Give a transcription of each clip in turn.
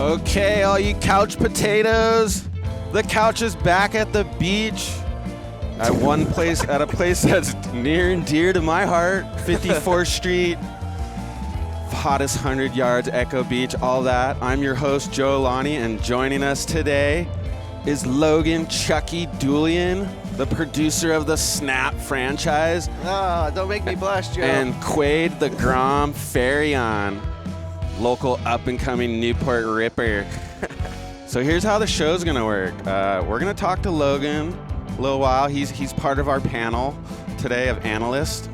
Okay, all you couch potatoes, the couch is back at the beach. At a place that's near and dear to my heart, 54th Street, hottest 100 yards, Echo Beach, all that. I'm your host, Joe Alani, and joining us today is Logan Chucky Dulien, the producer of the Snapt franchise. Oh, don't make me blush, Joe. And Quaid, the Grom Farion, local up-and-coming Newport Ripper. So here's how the show's gonna work. We're gonna talk to Logan a little while. He's part of our panel today of analysts,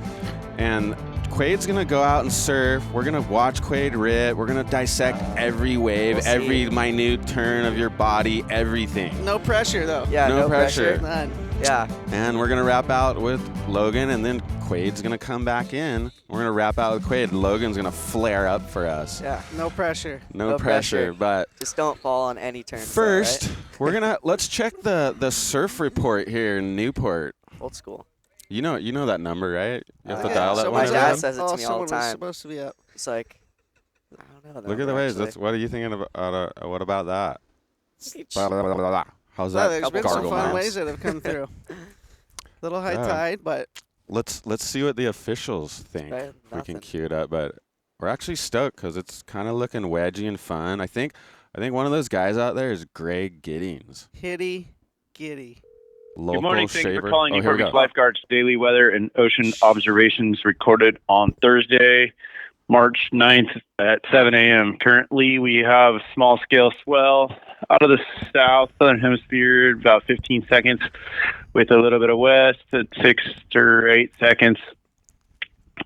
and Quaid's gonna go out and surf. We're gonna watch Quaid rip. We're gonna dissect every wave, every minute turn of your body, everything. No pressure, though. Yeah, no pressure. None. Yeah. And we're gonna wrap out with Logan, and then Quaid's gonna come back in. We're gonna wrap out with Quaid. Logan's gonna flare up for us. Yeah. No pressure. No pressure, but just don't fall on any turn. First, right? let's check the surf report here in Newport. Old school. You know that number, right? You have to Yeah, dial that my one. dad around? says it to me all the someone was time. supposed to be up. It's like, I don't know. Look at the waves. What are you thinking about? What about that? Blah, blah, blah, blah, blah. How's Well, that? there's been some gargle fun maths? waves that have come through. Little high tide, but Let's see what the officials think. Right, We can nothing. cue it up, but we're actually stoked because it's kind of looking wedgy and fun. I think one of those guys out there is Greg Giddings. hitty, giddy. Local Good morning. Thank you shaver. for calling Oh, here Newport we Beach go. Lifeguard's daily weather and ocean observations recorded on Thursday, March 9th at 7 a.m. Currently, we have a small-scale swell out of the southern hemisphere, about 15 seconds, with a little bit of west at 6 or 8 seconds. A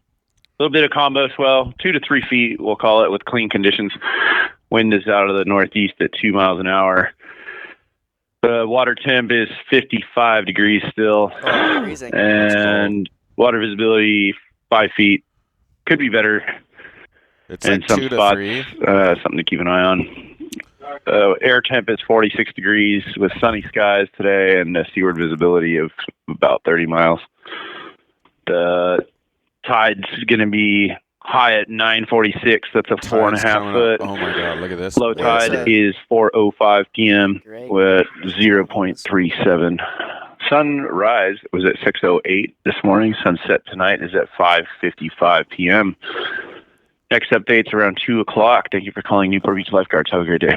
little bit of combo swell, 2 to 3 feet, we'll call it, with clean conditions. Wind is out of the northeast at 2 miles an hour. The water temp is 55 degrees still, Freezing. and water visibility 5 feet. Could be better It's in like some 2 to spots. 3. Something to keep an eye on. Air temp is 46 degrees with sunny skies today, and a seaward visibility of about 30 miles. The tide's going to be high at 9:46. That's a 4.5 Tide's coming foot. up. Oh my God! Look at this. Low What's tide that? is 4:05 p.m. Great. with 0.37. Sunrise was at 6:08 this morning. Sunset tonight is at 5:55 p.m. Next update's around 2 o'clock. Thank you for calling Newport Beach Lifeguards. Have a great day.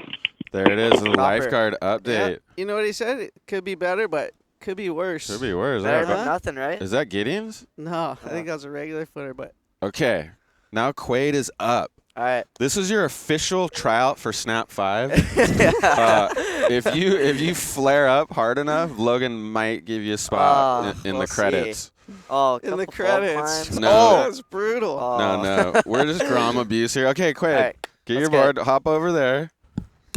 There it is. The Proper. lifeguard Yeah. update. You know what he said? It could be better, but could be worse. Could be worse. Better Huh? than nothing, right? Is that Giddings? No, I think that was a regular footer, but Okay. Now Quaid is up. All right. This is your official tryout for Snap 5. Yeah. If you flare up hard enough, Logan might give you a spot in we'll the credits. Oh, in the couple fault credits. climbs. No. Oh, that's brutal. Oh. No, we're just Grom abuse here. Okay, Quaid, All right, get your let's board, hop over there.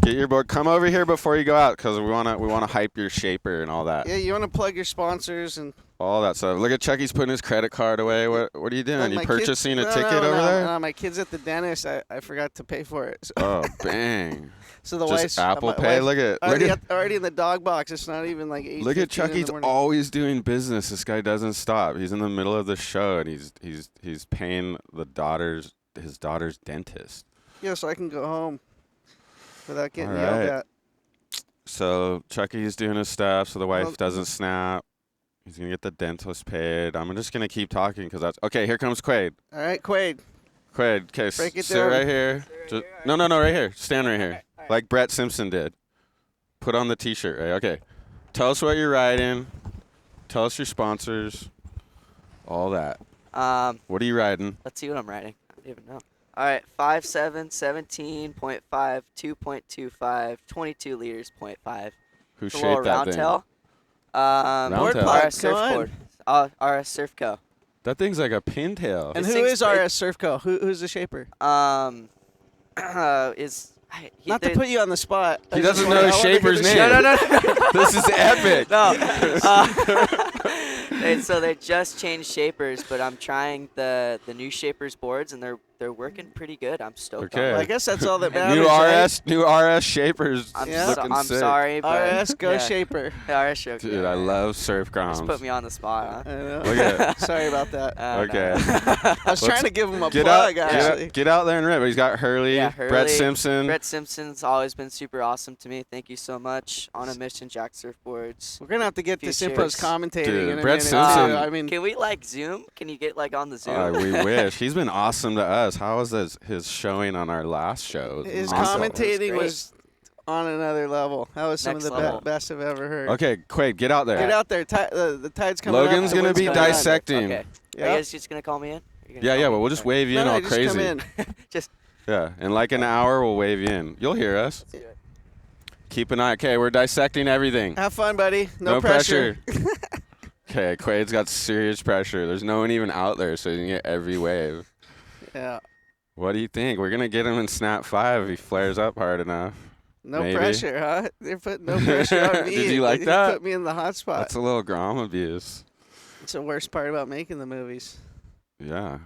Get your board. Come over here before you go out because we wanna hype your shaper and all that. Yeah, you want to plug your sponsors and All that stuff. Look at Chucky's putting his credit card away. What are you doing? Like You my kids- purchasing a no, ticket no, over no, there? No, my kid's at the dentist. I forgot to pay for it. So, Oh, bang. so the Just wife's Apple my Pay. wife Look at already in the dog box. It's not even like 8:15 Look at in the Chucky's morning. always doing business. This guy doesn't stop. He's in the middle of the show and he's paying his daughter's dentist. Yeah, so I can go home without getting All yelled right. at. So Chucky's doing his stuff so the wife Well- doesn't snap. He's going to get the dentist paid. I'm just going to keep talking because that's okay. Here comes Quaid. All right, Quaid. Quaid, okay, Break it sit down. right here. No, right here. Stand right here. Like Brett Simpson did. Put on the t-shirt, right? Okay. Tell us what you're riding. Tell us your sponsors. All that. What are you riding? Let's see what I'm writing. I don't even know. All right, 5.7, 17.5, 2.25, 22 liters, 0.5. Who It's a little shaped that round thing? tail. Round tail. RS Come surfboard. RS Surfco. That thing's like a pintail. And This who thing's is RS Surfco? Who's the shaper? Not to put you on the spot. He doesn't know the shaper's name. No. This is epic. No. So they just changed shapers, but I'm trying the new shapers boards, and they're they're working pretty good. I'm stoked. Okay. Well, I guess that's all that matters. New RS Shapers. I'm, Yeah. so, looking I'm sick. sorry, but RS Go yeah. Shaper. RS Shaper. Dude, I love surf Just put groms. me on the spot, I huh? know. Look at Sorry about that. Okay. I was trying to give him a Get plug, out, actually. get out there and rip. He's got Hurley, Yeah, Brett Hurley, Simpson. Brett Simpson's always been super awesome to me. Thank you so much. On a mission, Jack Surfboards. We're going to have to get Few this Simpo's cheers. commentating Dude, in a Brett minute, Simpson- too. I mean, Can we like Zoom? Can you get like on the Zoom? We wish. He's been awesome to us. How was his showing on our last show? It was his awesome. commentating great. was on another level. That was some Next of the level. best I've ever heard. Okay, Quaid, get out there. Get out there. The tide's coming up. Logan's The gonna wind's be coming up. dissecting. Okay. Are you Yep. guys just gonna call me in? You're gonna Yeah, call yeah, me but we'll just wave you in No, all just crazy. come in. Just Yeah, in like an hour we'll wave you in. You'll hear us. do it. Keep an eye. Okay, we're dissecting everything. Have fun, buddy. No pressure. Okay, Quaid's got serious pressure. There's no one even out there, so you can get every wave. Yeah. What do you think? We're gonna get him in Snap 5 if he flares up hard enough. No Maybe. pressure, huh? They're putting no pressure on me. Did you like They that? Put me in the hot spot. That's a little Grom abuse. It's the worst part about making the movies. Yeah.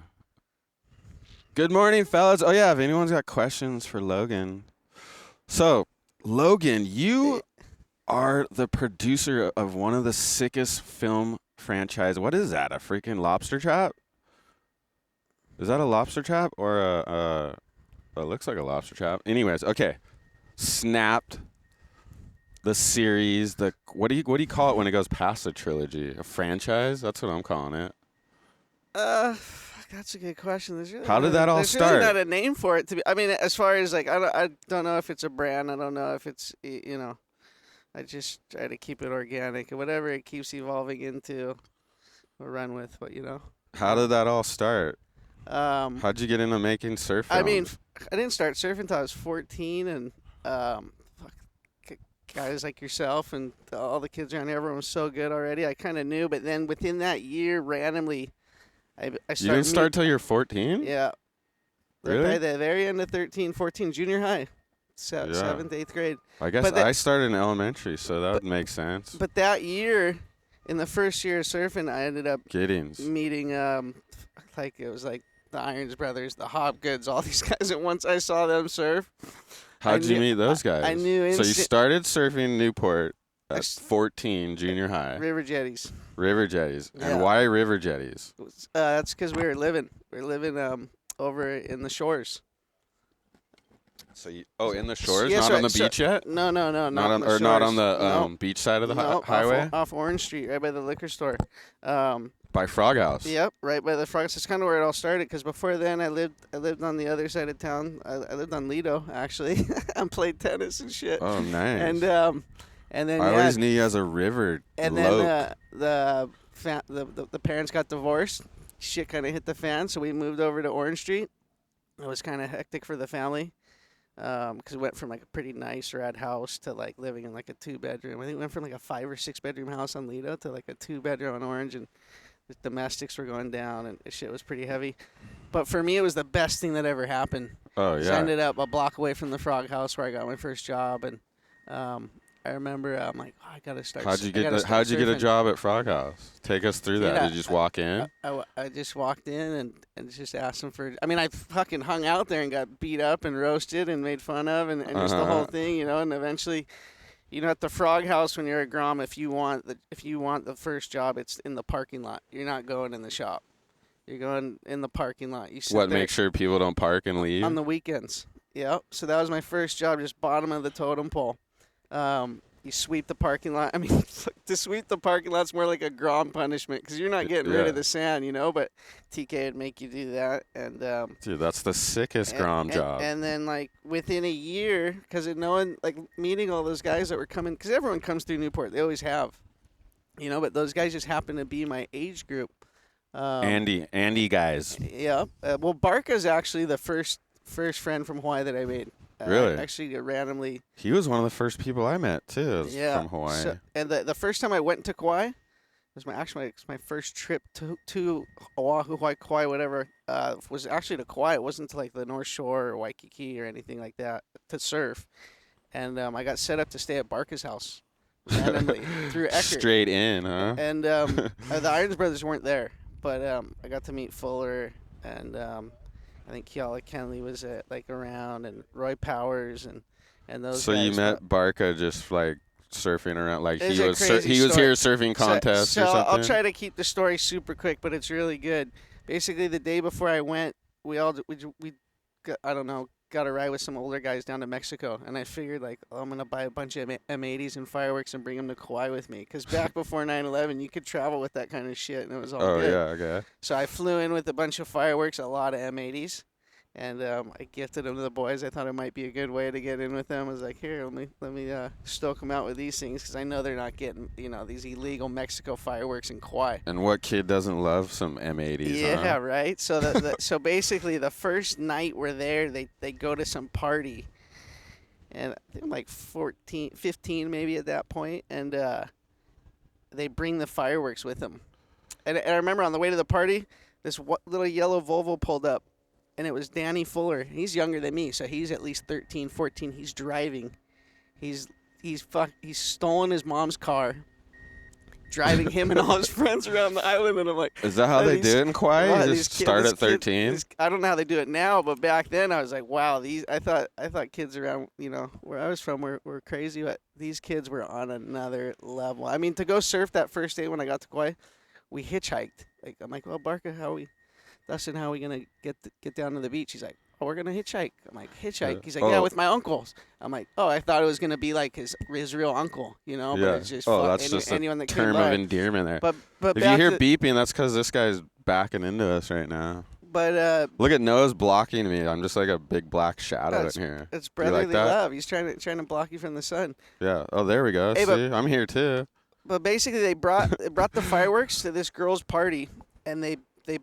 Good morning, fellas. Oh, yeah, if anyone's got questions for Logan. So, Logan, you are the producer of one of the sickest film franchise. What is that, a freaking lobster trap? Is that a lobster trap or it looks like a lobster trap. Anyways, okay. Snapped, the series, what do you call it when it goes past a trilogy? A franchise? That's what I'm calling it. Fuck, that's a good question. There's really How did that all there's start? really not a name for it to be. I mean, as far as like, I don't know if it's a brand. I don't know if it's I just try to keep it organic and whatever it keeps evolving into, we'll run with. But How did that all start? Um, How'd you get into making surf films? I mean, I didn't start surfing until I was 14, and guys like yourself and all the kids around here, everyone was so good already. I kind of knew, but then within that year, randomly, I started. You didn't start till you're 14? Yeah. Really? By the very end of 13, 14, junior high, Yeah. 7th, 8th grade. I guess But that- I started in elementary, so that would make sense. But that year, in the first year of surfing, I ended up Giddings. meeting, it was like the Irons Brothers, the Hopgoods, all these guys at once. I saw them surf. How'd you knew- meet those guys? I knew So you instant- started surfing in Newport I at s- 14, junior high. River Jetties. River jetties. Yeah. And why river jetties? That's because we were living over in the shores. So in the shores, Yes, not on right, the beach yet? No, not Not on on the shores. not on the No. beach side of the No, highway? off Orange Street, right by the liquor store. By Frog House. Yep, right by the frogs. That's kind of where it all started. Because before then, I lived on the other side of town. I lived on Lido actually, and played tennis and shit. Oh, nice. And then I always knew you as a river and bloke. then the parents got divorced. Shit kind of hit the fan, so we moved over to Orange Street. It was kind of hectic for the family. Because we went from like a pretty nice rad house to like living in like a 2-bedroom. I think we went from like a 5 or 6 bedroom house on Lido to like a 2-bedroom on Orange, and the domestics were going down, and shit was pretty heavy. But for me, it was the best thing that ever happened. Oh, 'Cause yeah. I ended up a block away from the Frog House where I got my first job, and I remember I'm like, I gotta start. How'd you I gotta get start a surfing. job at Frog House? Take us through that. Dude, Did you just walk in? I just walked in and just asked them for. I mean, I fucking hung out there and got beat up and roasted and made fun of and just the whole thing, And eventually, at the Frog House when you're a Grom, if you want the first job, it's in the parking lot. You're not going in the shop. You're going in the parking lot. You sit What, there make sure people don't park and leave? on the weekends. Yep. So that was my first job, just bottom of the totem pole. You sweep the parking lot. I mean, to sweep the parking lot's more like a Grom punishment because you're not getting rid Yeah. of the sand, But TK would make you do that, and Dude, that's the sickest Grom job. And then like within a year, because of knowing, like meeting all those guys that were coming, because everyone comes through Newport, they always have, But those guys just happened to be my age group. Andy guys. Yeah. Well, Barca's actually the first friend from Hawaii that I made. Really? Actually, randomly. He was one of the first people I met too. From Hawaii. So, and the first time I went to Kauai was my first trip to Oahu, Kauai, whatever. Was actually to Kauai. It wasn't to like the North Shore or Waikiki or anything like that to surf. And I got set up to stay at Barca's house randomly through Eckert. Straight in, huh? And the Irons Brothers weren't there, but I got to meet Fuller and I think Keala Kenley was around, and Roy Powers and those. So guys. you met Barca just like surfing around, like It's he a was crazy he was story. here surfing contests so or something. I'll try to keep the story super quick, but it's really good. Basically, the day before I went, we got, I don't know, got a ride with some older guys down to Mexico, and I figured I'm gonna buy a bunch of M80s and fireworks and bring them to Kauai with me, because back before 9/11, you could travel with that kind of shit, and it was all good. Oh yeah, okay. So I flew in with a bunch of fireworks, a lot of M80s, and I gifted them to the boys. I thought it might be a good way to get in with them. I was like, here, let me stoke them out with these things, because I know they're not getting these illegal Mexico fireworks in Kauai. And what kid doesn't love some M80s? Yeah, huh? right. So so basically, the first night we're there, they go to some party, and I think I'm like 14, 15 maybe at that point, and they bring the fireworks with them. And I remember on the way to the party, this little yellow Volvo pulled up, and it was Danny Fuller. He's younger than me, so he's at least 13, 14. He's driving. He's stolen his mom's car, driving him and all his friends around the island, and I'm like, Is that how they do it in Kauai? wow, You these just kids- start this at 13? I don't know how they do it now, but back then I was like, wow, I thought kids around, where I was from were crazy, but these kids were on another level. I mean, to go surf that first day when I got to Kauai, we hitchhiked. I'm like, well, Barca, Dustin, how are we gonna get down to the beach? He's like, oh, we're gonna hitchhike. I'm like, hitchhike? Yeah. He's like, yeah, with my uncles. I'm like, oh, I thought it was gonna be like his real uncle, but Yeah. it's just That's just anyone a that term came of by. endearment there. But If you back hear to- beeping, that's because this guy's backing into us right now. but Look at Noah's blocking me. I'm just like a big black shadow That's- in here. it's You like brotherly that? love. He's trying to block you from the sun. Yeah. Oh, there we go. Hey, but- See, I'm here too. But basically, they brought the fireworks to this girl's party, and they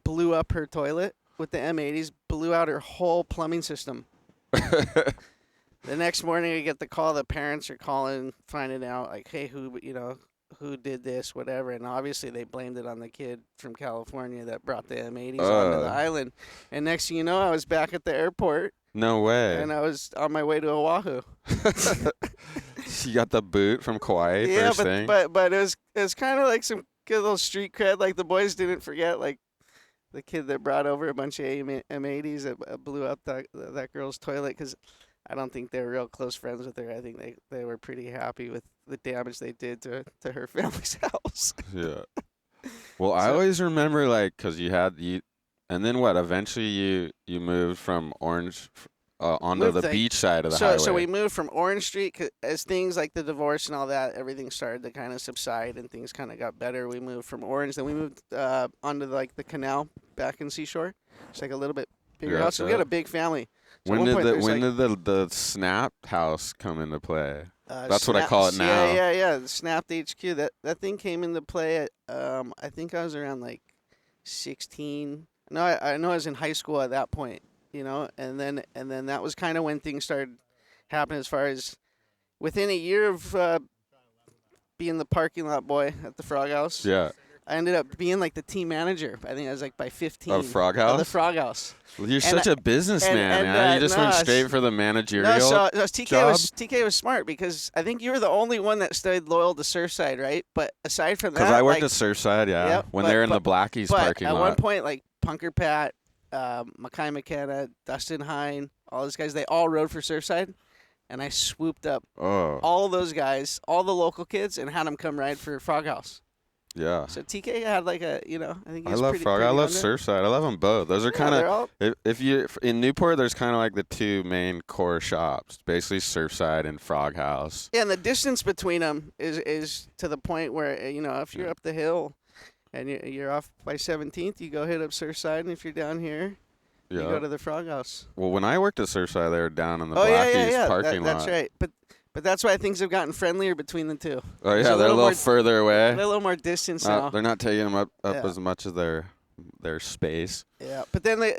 blew up her toilet with the M80s, blew out her whole plumbing system. The next morning, I get the call. The parents are calling, finding out like, hey, who did this, whatever. And obviously, they blamed it on the kid from California that brought the M80s onto the island. And next thing you know, I was back at the airport, No way. and I was on my way to Oahu. You got the boot from Kauai Yeah, first thing. but it was kind of like some good little street cred. Like the boys didn't forget like the kid that brought over a bunch of M80s that blew up that girl's toilet, because I don't think they were real close friends with her. I think they were pretty happy with the damage they did to her family's house. Yeah. Well, I always remember because and then what? Eventually, you moved from Orange onto Moved the the- beach side of the highway. So we moved from Orange Street, 'cause as things like the divorce and all that, everything started to kind of subside and things kind of got better. We moved from Orange, then we moved onto the canal back in Seashore. It's like a little bit bigger Yeah, house. So we yeah. had a big family. So When at one did point the there's, when like, did the Snapt house come into play? That's what I Snapt- call it now. Yeah. The Snapt HQ. That thing came into play at I think I was around like 16. No, I know I was in high school at that point. And then that was kind of when things started happening. As far as within a year of being the parking lot boy at the Frog House, Yeah. I ended up being like the team manager. I think I was like by 15. Of Frog Of House? the Frog House. Well, you're such a businessman, and, man. You just no, went it's- straight for the managerial No, so TK job. TK was smart, because I think you were the only one that stayed loyal to Surfside, right? But aside from that, Because I worked like, at Surfside, yeah. Yep, when but- they were in the but- Blackies but parking at lot. one point, like Punker Pat, Mackay McKenna, Dustin Hine, all those guys, they all rode for Surfside, and I swooped up Oh, all those guys, all the local kids, and had them come ride for Frog House. yeah. So TK had like I think he I was love pretty, Frog. pretty I love on it. Surfside. I love them both. Those are Yeah, kind they're of all- if you in Newport, there's kind of like the two main core shops, basically Surfside and Frog House. Yeah, and the distance between them is to the point where if you're up the hill and you're off by 17th, you go hit up Surfside, and if you're down here, you go Yeah. to the Frog House. Well, when I worked at Surfside, they were down in the Oh Blackies yeah. parking That's lot. right. But that's why things have gotten friendlier between the two. Oh There's yeah, they're a little more- further away. They're a little more distance now. They're not taking them up Yeah. as much as their space. Yeah, but then they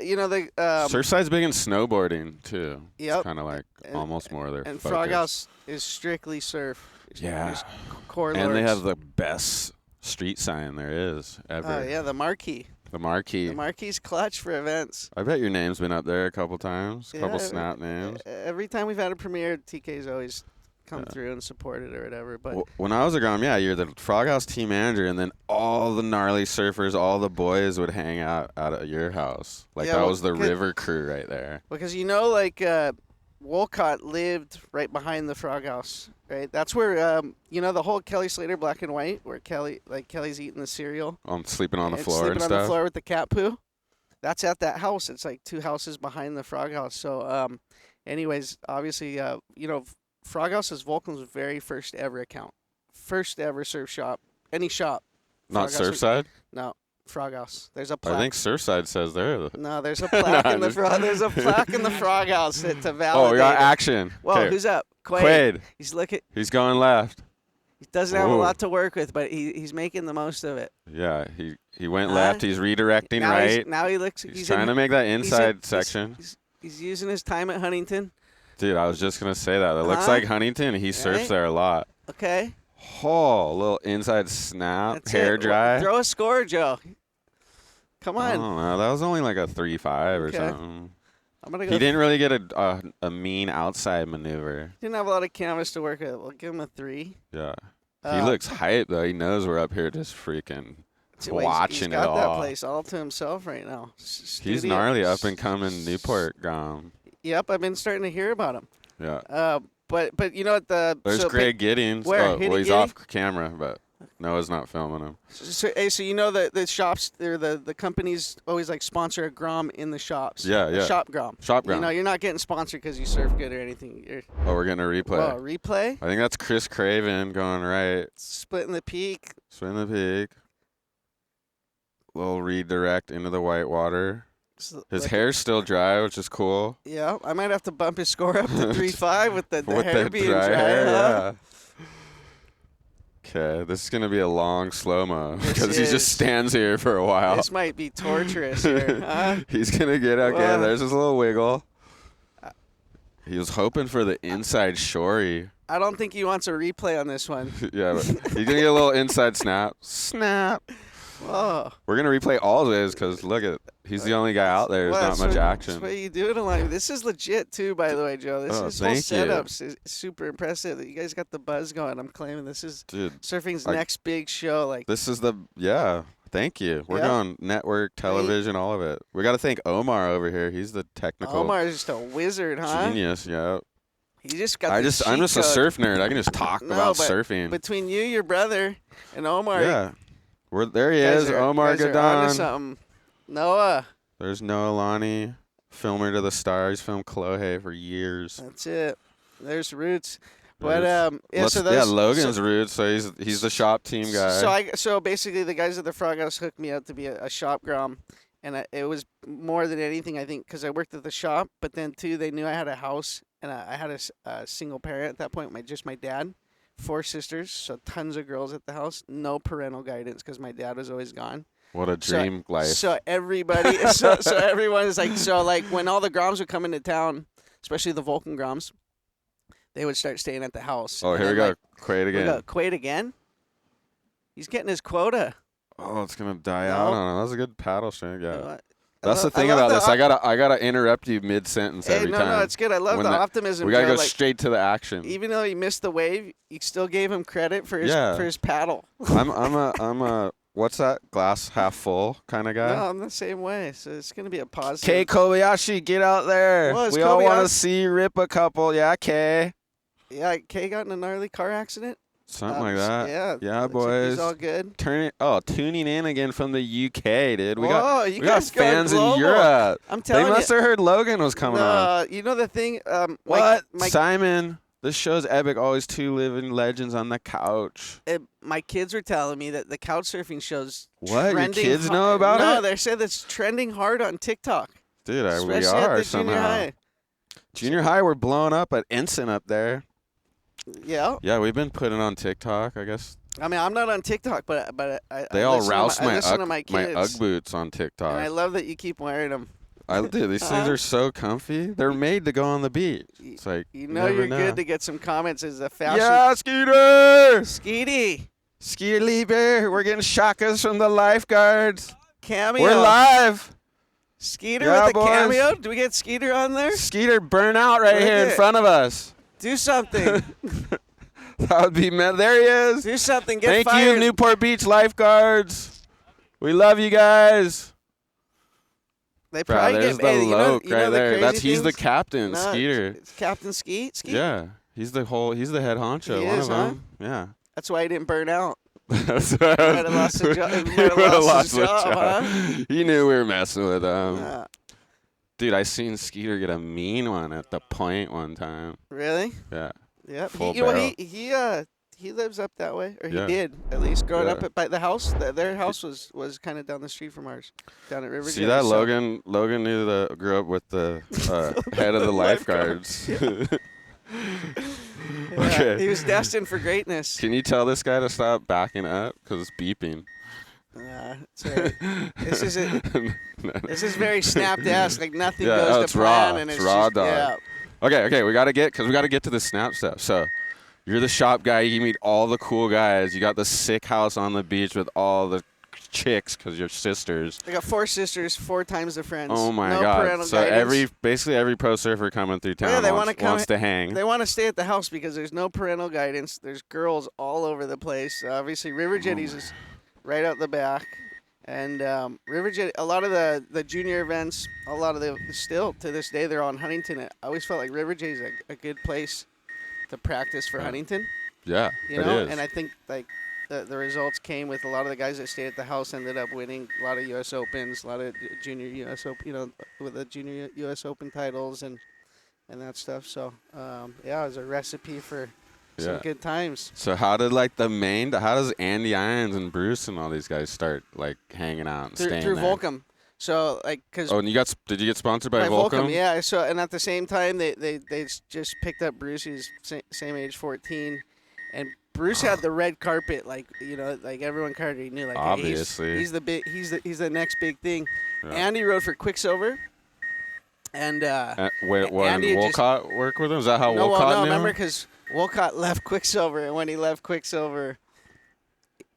Surfside's big in snowboarding too. Yep. It's kind of like And- almost more their and focus. Frog House is strictly surf. Yeah. Just core And they lords. have the best street sign there is ever. Oh yeah, the marquee. The marquee. The marquee's clutch for events. I bet your name's been up there a couple times. A couple Yeah, snap names. Every time we've had a premiere, TK's always come through and support it or whatever. But when I was a Grom, yeah, you're the Frog House team manager, and then all the gnarly surfers, all the boys would hang out at your house. Like that was the river crew right there. Because Wolcott lived right behind the Frog House, right? That's where the whole Kelly Slater Black and White, where Kelly's eating the cereal. I'm sleeping on the floor sleeping and on stuff. the floor with the cat poo. That's at that house. It's like 2 houses behind the Frog House. So, anyways, obviously, Frog House is Vulcan's very first ever account, first ever surf shop, any shop. Not Surfside? No. Frog House. There's a plaque. I think Surfside says there. No, there's a plaque in the frog. There's a plaque in the Frog House to validate. Oh, we got action. Whoa, who's up? Quaid. He's going left. He doesn't have a lot to work with, but he's making the most of it. Yeah, he went left. He's redirecting right. Now he looks. He's trying to make that inside section. He's using his time at Huntington. Dude, I was just gonna say that. It looks like Huntington. He surfs there a lot. Okay. Oh, a little inside snap, hair dry. Throw a score, Joe. Come on. I don't know. That was only like a 3-5 or something. I'm gonna go. He didn't really get a mean outside maneuver. Didn't have a lot of canvas to work with. We'll give him a 3. Yeah. He looks hype though. He knows we're up here just freaking watching it all. He's got that place all to himself right now. He's gnarly up and coming Newport Grom. Yep, I've been starting to hear about him. Yeah. But you know what there's Greg Giddings. Where? He's off camera, but Noah's not filming him. So you know the shops, the companies always like sponsor a Grom in the shops. Yeah. Shop Grom. Shop Grom. You know, you're not getting sponsored because you surf good or anything. We're getting a replay. Oh, replay? I think that's Chris Craven going right. Splitting the peak. Little redirect into the white water. His hair's still dry, which is cool. Yeah, I might have to bump his score up to 3.5 with the hair being dry. Hair, yeah. Okay, this is going to be a long slow-mo because he just stands here for a while. This might be torturous here. Huh? He's going to get, okay, there's his little wiggle. He was hoping for the inside shory. I don't think he wants a replay on this one. Yeah, but he's going to get a little inside snap. Snap. Oh. We're going to replay all of his because, look at, he's the only guy out there. There's not much action. That's what you doing, Alani. This is legit, too, by the way, Joe. This whole setup's is super impressive. You guys got the buzz going. I'm claiming this is surfing's next big show. This is thank you. We're going network, television, all of it. We got to thank Omar over here. He's the technical. Omar's just a wizard, huh? Genius, yeah. He just got I'm just a surf nerd. I can just talk about surfing. Between you, your brother, and Omar. Yeah. There he is, Omar Gadon. Noah. There's Noah Alani, filmer to the stars. Filmed Clohe for years. That's it. There's Roots. But Logan's Roots. So he's the shop team guy. So basically, the guys at the Frog House hooked me up to be a shop Grom, and it was more than anything, I think, because I worked at the shop. But then too, they knew I had a house, and I had a single parent at that point. just my dad. 4 sisters, so tons of girls at the house. No parental guidance because my dad was always gone. What a dream life. So everybody, so everyone is like, when all the Groms would come into town, especially the Vulcan Groms, they would start staying at the house. Oh, here we go. Quaid again. Quaid again? He's getting his quota. Oh, it's going to die out on him. That was a good paddle string. Yeah. That's the thing about this. I gotta interrupt you mid sentence every time. No, it's good. I love the optimism. We gotta go straight to the action. Even though he missed the wave, you still gave him credit for his paddle. I'm a what's that, glass half full kind of guy. No, I'm the same way. So it's gonna be a positive. Kay Kobayashi, get out there. We all want to see you rip a couple. Yeah, Kay. Yeah, Kay got in a gnarly car accident. Something like that. Yeah, boys. He's all good. Tuning in again from the UK, dude. We got fans global. in Europe. I'm telling you. They must have heard Logan was coming on. You know the thing? What? Simon, this show's epic. Always 2 living legends on the couch. My kids were telling me that the couch surfing show's what? trending. Your kids know about it? No, they said it's trending hard on TikTok. Dude, we are somehow. Junior high, we're blowing up at Ensign up there. Yeah. Yeah, we've been putting on TikTok, I guess. I mean, I'm not on TikTok, but they all roust my Ugg boots on TikTok. And I love that you keep wearing them. I do. These things are so comfy. They're made to go on the beach. It's like you're good to get some comments as a fashion. Yeah, Skeeter. Skeety Lieber. We're getting shakas from the lifeguards. Cameo. We're live. Skeeter with the cameo. Do we get Skeeter on there? Skeeter burn out right here in front of us. Do something. That would be there he is. Do something. Get Thank fired. you, Newport Beach Lifeguards. We love you guys. They Bro, probably there's get the paid. Loke You know right the there. crazy He's the things? captain, No, Skeeter. It's Captain Skeet. Yeah, he's the head honcho. He One is, of huh? them. Yeah. That's why he didn't burn out. That's Might have lost his job. He would have lost his job, job. huh? He knew we were messing with him. Yeah. Dude, I seen Skeeter get a mean one at the point one time. Really? Yeah. Yep. Full He, well, barrel. he lives up that way, or Yeah. he did at least growing Yeah. up by the house. Their house was kind of down the street from ours, down at River. See that Logan? Logan grew up with the head of the lifeguards. Okay. He was destined for greatness. Can you tell this guy to stop backing up because it's beeping? It's all right. This is it. This is very Snapt-esque. Like nothing Yeah, goes it's to plan, raw. and It's it's raw just, dog. Yeah. Okay, we gotta get to the Snap stuff. So, you're the shop guy. You meet all the cool guys. You got the sick house on the beach with all the chicks because you're sisters. I got 4 sisters, 4 times the friends. Oh my no god! parental So guidance. basically every pro surfer coming through town Yeah, they wanna wants to hang. They want to stay at the house because there's no parental guidance. There's girls all over the place. Obviously, River Jetties is right out the back. And River Jetty, a lot of the junior events, a lot of still to this day, they're on Huntington. I always felt like River Jetty is a good place to practice for Huntington. Yeah, You know, and I think like the results came with a lot of the guys that stayed at the house ended up winning a lot of U.S. Opens, a lot of junior U.S. Open, you know, with the junior U.S. Open titles and that stuff. So yeah, it was a recipe for some good times. So how does Andy Irons and Bruce and all these guys start like hanging out and staying Through there? Volcom. So like, cause Oh, and did you get sponsored by Volcom? Yeah. So and at the same time, they just picked up Bruce, who's same age, 14, and Bruce had the red carpet, like you know, like everyone already knew, like obviously he's the big, he's the next big thing. Yeah. Andy rode for Quicksilver, and Andy Wolcott work with him? Is that how no, Wolcott well, no, knew remember him? because Wolcott left Quicksilver, and when he left Quicksilver,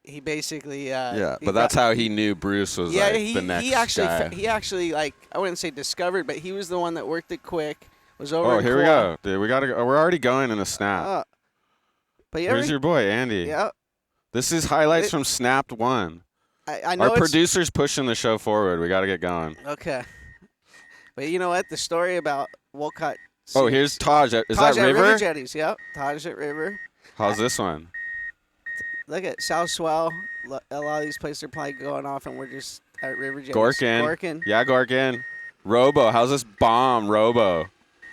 he basically But that's how he knew Bruce was the next guy. he actually like I wouldn't say discovered, but he was the one that worked at Quick. Was over. Oh, in here we Quad. go. Dude, we're already going in a snap. But Here's your boy Andy. Yeah. This is highlights from Snapped 1. I know Our producer's pushing the show forward. We got to get going. Okay. But you know what? The story about Wolcott. Oh, here's Taj. Is Taj that at River? Jetties, yep. Taj at River. How's this one? Look at South Swell. A lot of these places are probably going off, and we're just at River Jetties. Gorkin. Yeah, Gorkin. Robo. How's this bomb, Robo?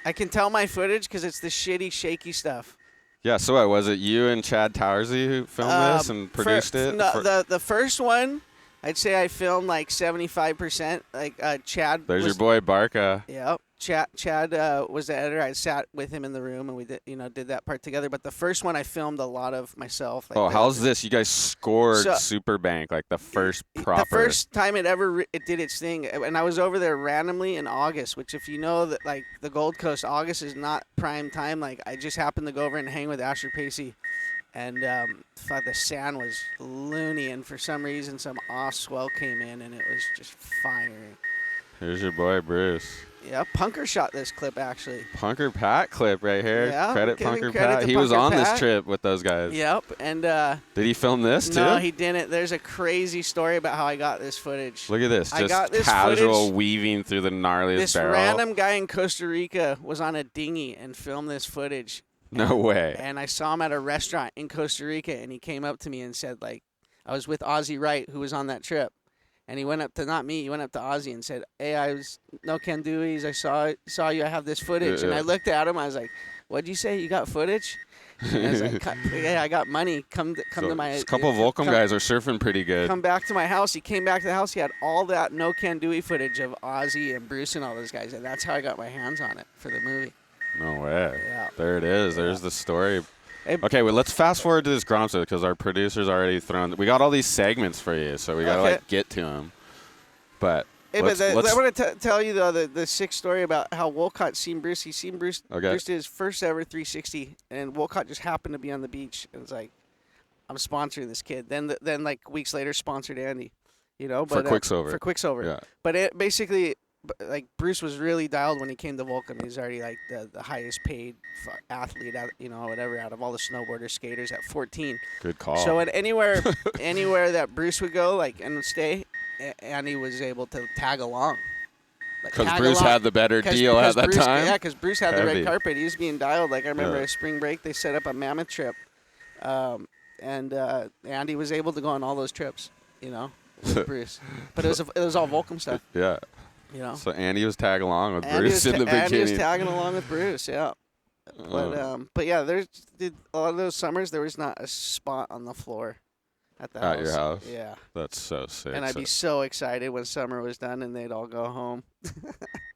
I can tell my footage because it's the shitty, shaky stuff. Yeah, so what? Was it you and Chad Towersy who filmed this and produced it? No, the first one, I'd say I filmed like 75%. Like Chad. There's your boy Barca. Yep. Chad was the editor. I sat with him in the room and we did that part together. But the first one I filmed a lot of myself. Like how's this? You guys scored Superbank, like the first proper. The first time it ever it did its thing, and I was over there randomly in August. Which, if you know that, like the Gold Coast, August is not prime time. Like I just happened to go over and hang with Asher Pacey, and the sand was loony, and for some reason some off swell came in, and it was just fire. Here's your boy Bruce. Yeah, Punker shot this clip actually. Punker Pat clip right here. Yeah, Credit giving Punker credit Pat. to He was Punker on Pat. this trip with those guys. Yep, and did he film this too? no, he didn't. There's a crazy story about how I got this footage. Look at this, I got just this casual footage. weaving through the gnarliest This barrel. random guy in Costa Rica was on a dinghy and filmed this footage. No way. And I saw him at a restaurant in Costa Rica, and he came up to me and said, like, I was with Ozzy Wright, who was on that trip. And he went up to, not me, he went up to Ozzy and said, hey, I was no can do's. I saw you. I have this footage. And I looked at him. I was like, what'd you say? You got footage? And I was like, yeah, I got money. Come to my. A couple of Volcom guys are surfing pretty good. Come back to my house. He came back to the house. He had all that no can do footage of Ozzy and Bruce and all those guys. And that's how I got my hands on it for the movie. No way. Yeah. There it is. There's the story. Okay, well, let's fast forward to this Grom stuff because our producer's already thrown. We got all these segments for you, so we got to get to them. But I want to tell you though the sick story about how Wolcott seen Bruce. He seen Bruce. Okay. Bruce did his first ever 360, and Wolcott just happened to be on the beach, and was like, "I'm sponsoring this kid." Then like weeks later, sponsored Andy. You know, but for Quicksilver. For Quicksilver. Yeah. But it basically like Bruce was really dialed when he came to Volcom. He was already like the highest paid athlete out, whatever, out of all the snowboarders, skaters at 14. Good call. So at anywhere that Bruce would go, like, and stay, Andy was able to tag along. Because Bruce had the better deal at that time? Yeah, because Bruce had the Heavy. red carpet. He was being dialed. Like, I remember a spring break, they set up a mammoth trip. And Andy was able to go on all those trips, with Bruce. But it was all Volcom stuff. Yeah. So Andy was tagging along with Bruce in the beginning. Andy was tagging along with Bruce, yeah. But yeah, there's a lot of those summers there was not a spot on the floor at the house. At your house? Yeah. That's so sick. And I'd be so excited when summer was done and they'd all go home.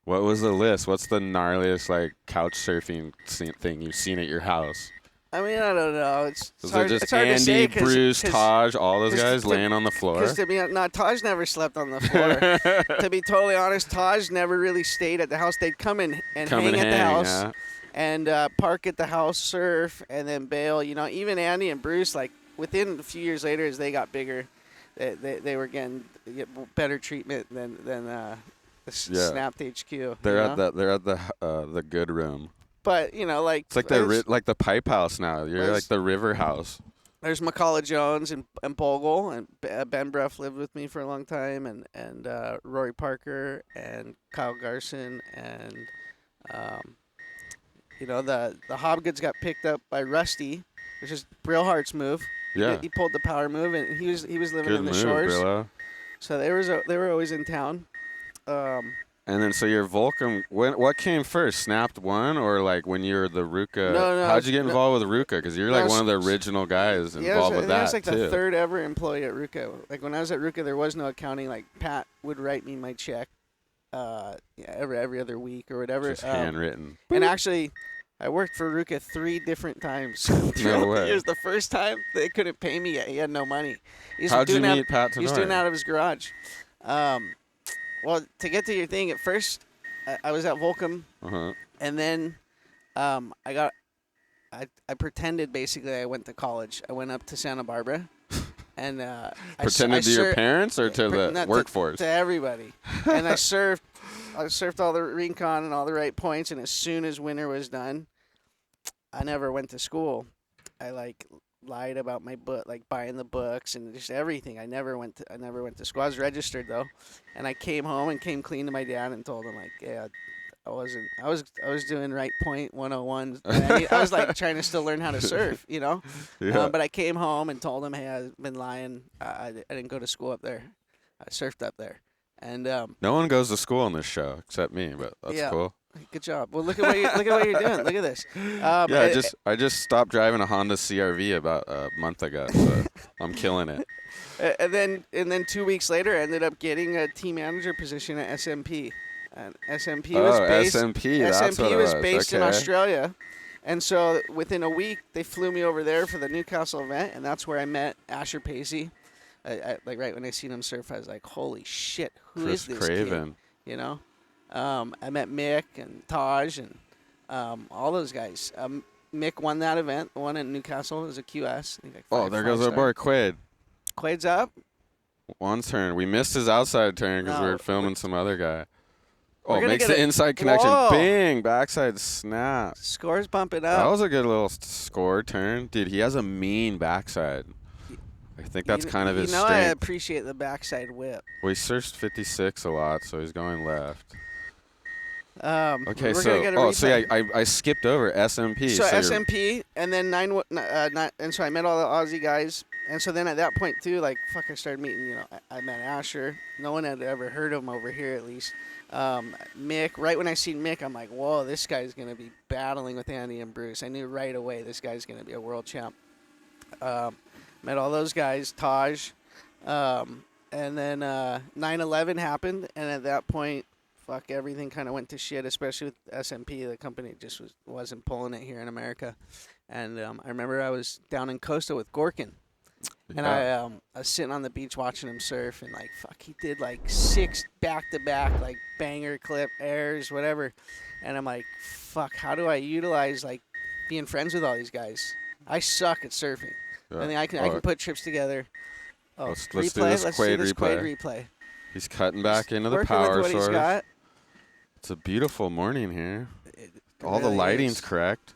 What was the list? What's the gnarliest couch surfing thing you've seen at your house? I mean, I don't know. It's hard, just it's hard Andy, to say Bruce, Taj, all those guys laying on the floor? Because to be Taj never slept on the floor. To be totally honest, Taj never really stayed at the house. They'd come in and hang at the house. Yeah. And park at the house, surf, and then bail. Even Andy and Bruce, like within a few years later, as they got bigger, they were getting better treatment than the Snapt HQ. They're at the good room. But it's like the pipe house now. You're like the river house. There's McCullough Jones and Bogle, and Ben Bruff lived with me for a long time, and Rory Parker and Kyle Garson, and the Hobgoods got picked up by Rusty, which is Brilhart's move. Yeah, he pulled the power move, and he was living Good in the move, shores. Brillo. So they were always in town. And then so your Volcom, what came first? Snapt one or like when you were the Ruka? No. How'd you get involved with Ruka? Because you're like one of the original guys involved with that I was like too. the third ever employee at Ruka. Like when I was at Ruka, there was no accounting. Like Pat would write me my check, every other week or whatever. Just handwritten. And actually, I worked for Ruka 3 different times. No way. It was the first time they couldn't pay me yet. He had no money. How'd you meet Pat Tenoy? He was doing it out of his garage. Well, to get to your thing, at first, I was at Volcom, and then I pretended basically I went to college. I went up to Santa Barbara, and pretended to your parents or to the workforce? To everybody. And I surfed all the recon and all the right points, and as soon as winter was done, I never went to school. I lied about my book, like buying the books and just everything. I never went to school. I was registered though, and I came home and came clean to my dad and told him I was doing right point 101. I was like trying to still learn how to surf, Yeah. But I came home and told him, hey, I've been lying. I didn't go to school up there. I surfed up there, and no one goes to school on this show except me, but that's cool. Good job. Well, look at what you're doing. Look at this. I just stopped driving a Honda CRV about a month ago, so I'm killing it. And then 2 weeks later, I ended up getting a team manager position at SMP. And SMP was based. SMP was based in Australia, and so within a week they flew me over there for the Newcastle event, and that's where I met Asher Pacey. Like right when I seen him surf, I was like, "Holy shit, who is this Craven. kid?" I met Mick and Taj and all those guys. Mick won that event, the one in Newcastle. It was a QS. There goes our boy Quaid. Quaid's up. One turn. We missed his outside turn because we were filming some other guy. Makes the inside connection. Whoa. Bing! Backside snap. Score's bumping up. That was a good little score turn. Dude, he has a mean backside. I think that's kind of his strength. I appreciate the backside whip. Well, he surfs 56 a lot, so he's going left. Okay, I skipped over SMP. So SMP, and then and so I met all the Aussie guys, and so then at that point too, I started meeting. I met Asher. No one had ever heard of him over here, at least. Mick. Right when I seen Mick, I'm like, whoa, this guy's gonna be battling with Andy and Bruce. I knew right away this guy's gonna be a world champ. Met all those guys, Taj, and then 9/11 happened, and at that point, everything kind of went to shit, especially with SMP. The company just wasn't pulling it here in America. And I remember I was down in Costa with Gorkin, and I was sitting on the beach watching him surf, and he did 6 back-to-back banger clip airs, whatever. And I'm like, fuck, how do I utilize being friends with all these guys? I suck at surfing. Yeah. I think I can put trips together. Let's do this Quaid replay. He's cutting back into the power source. It's a beautiful morning here. It All the really lighting's is. correct.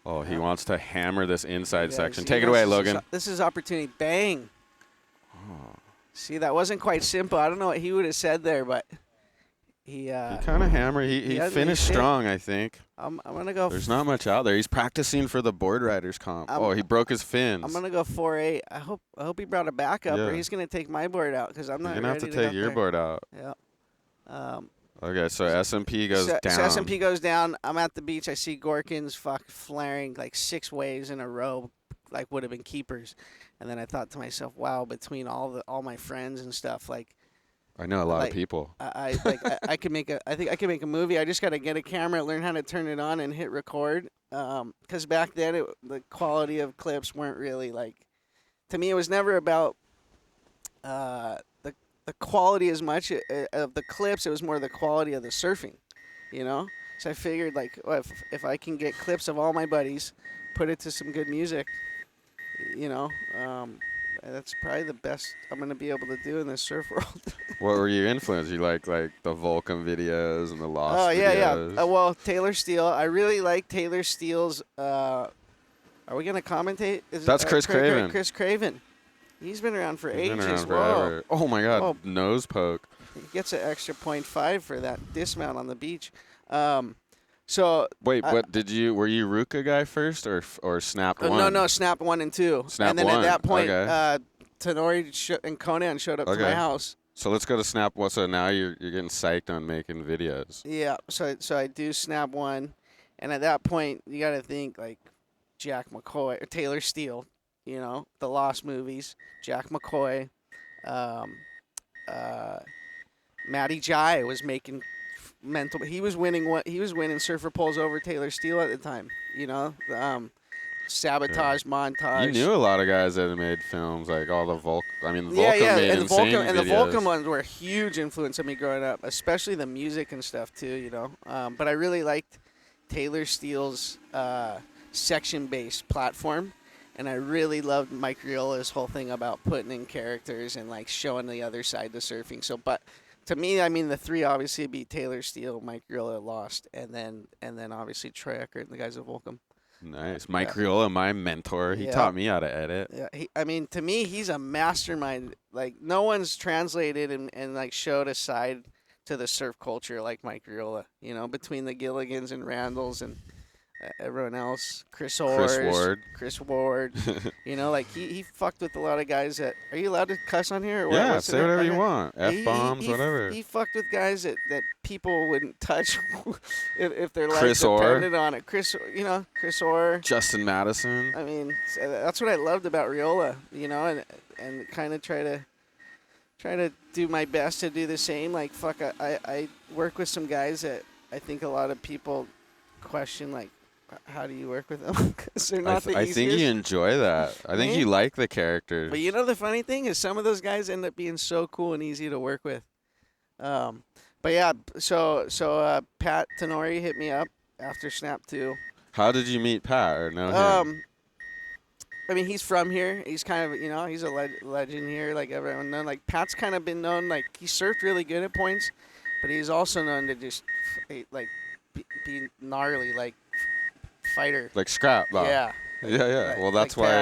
Oh, he wants to hammer this inside Yeah, section. see, Take it this away, is- Logan. This is opportunity. Bang. Oh. See, that wasn't quite simple. I don't know what he would have said there, but he. He kind of hammered. He unleashed finished it. strong, I think. I'm gonna go. There's not much out there. He's practicing for the board riders comp. I'm- Oh, he broke his fins. I'm gonna go 4-8. I hope he brought a backup, or Yeah. he's gonna take my board out because I'm You're not gonna have ready to take go your there. board out. Yeah. Okay, so S&P goes down. So S&P goes down. I'm at the beach. I see Gorkins flaring like 6 waves in a row, like would have been keepers. And then I thought to myself, wow, between all my friends and stuff, like I know a lot like, of people. I could make I think I could make a movie. I just got to get a camera, learn how to turn it on, and hit record. Because back then the quality of clips weren't really like. To me, it was never about the quality as much of the clips. It was more the quality of the surfing, you know. So I figured like, well, if I can get clips of all my buddies, put it to some good music, you know, that's probably the best I'm gonna be able to do in this surf world. What were you influenced? You like the Volcom videos and the Lost Oh yeah, videos? yeah. Well, Taylor Steele. I really like Taylor Steele's. Are we gonna commentate? That's Chris Craven. Chris Craven. He's been around for He's ages. been around Whoa. forever. Oh my God, Oh. nose poke. He gets an extra 0.5 for that dismount on the beach. So Wait, what did you? Were you Ruka guy first or Snapt one? no, Snap 1 and 2. Snap and then 1, at that point, okay. Tenori and Conan showed up to Okay. my house. So let's go to Snap. Well, so now you're getting psyched on making videos. Yeah, so I do Snap 1, and at that point you got to think like Jack McCoy or Taylor Steele, you know, the Lost movies, Jack McCoy, Matty Jai was making mental. He was winning surfer poles over Taylor Steele at the time. You know, Sabotage montage. You knew a lot of guys that had made films, like all the Volcom. I mean, Yeah, Volcom yeah, made and the insane Volcom and the videos. Volcom ones were a huge influence on me growing up, especially the music and stuff too. You know, but I really liked Taylor Steele's section-based platform, and I really loved Mike Riola's whole thing about putting in characters and like showing the other side to surfing. So, but to me, I mean, the three obviously would be Taylor Steele, Mike Riola, Lost, and then obviously Troy Eckert and the guys at Volcom. Nice. Mike Riola, my mentor. He Yeah. taught me how to edit. Yeah, I mean, to me, he's a mastermind. Like, no one's translated and like showed a side to the surf culture like Mike Riola. You know, between the Gilligans and Randalls and everyone else, Chris Ward. You know, like he fucked with a lot of guys that. Are you allowed to cuss on here? Or Yeah, what's say it? whatever you Okay. want. F-bombs, He- whatever. He fucked with guys that people wouldn't touch if their life Chris Orr. depended on it. Chris Orr. Justin Madison. I mean, that's what I loved about Riola, you know, and kind of try to do my best to do the same. Like, fuck, I work with some guys that I think a lot of people question, like, how do you work with them? Because they're not the I easiest. think you enjoy that. I think Yeah. you like the characters. But you know the funny thing is some of those guys end up being so cool and easy to work with. But yeah, so Pat Tenori hit me up after Snap 2. How did you meet Pat or know him? I mean, he's from here. He's kind of, you know, he's a legend here, like everyone knows. Like, Pat's kind of been known, like, he surfed really good at points, but he's also known to just, like, be gnarly, like, fighter. Like Scrap. Bob. Yeah. Yeah. Like- Well, that's like why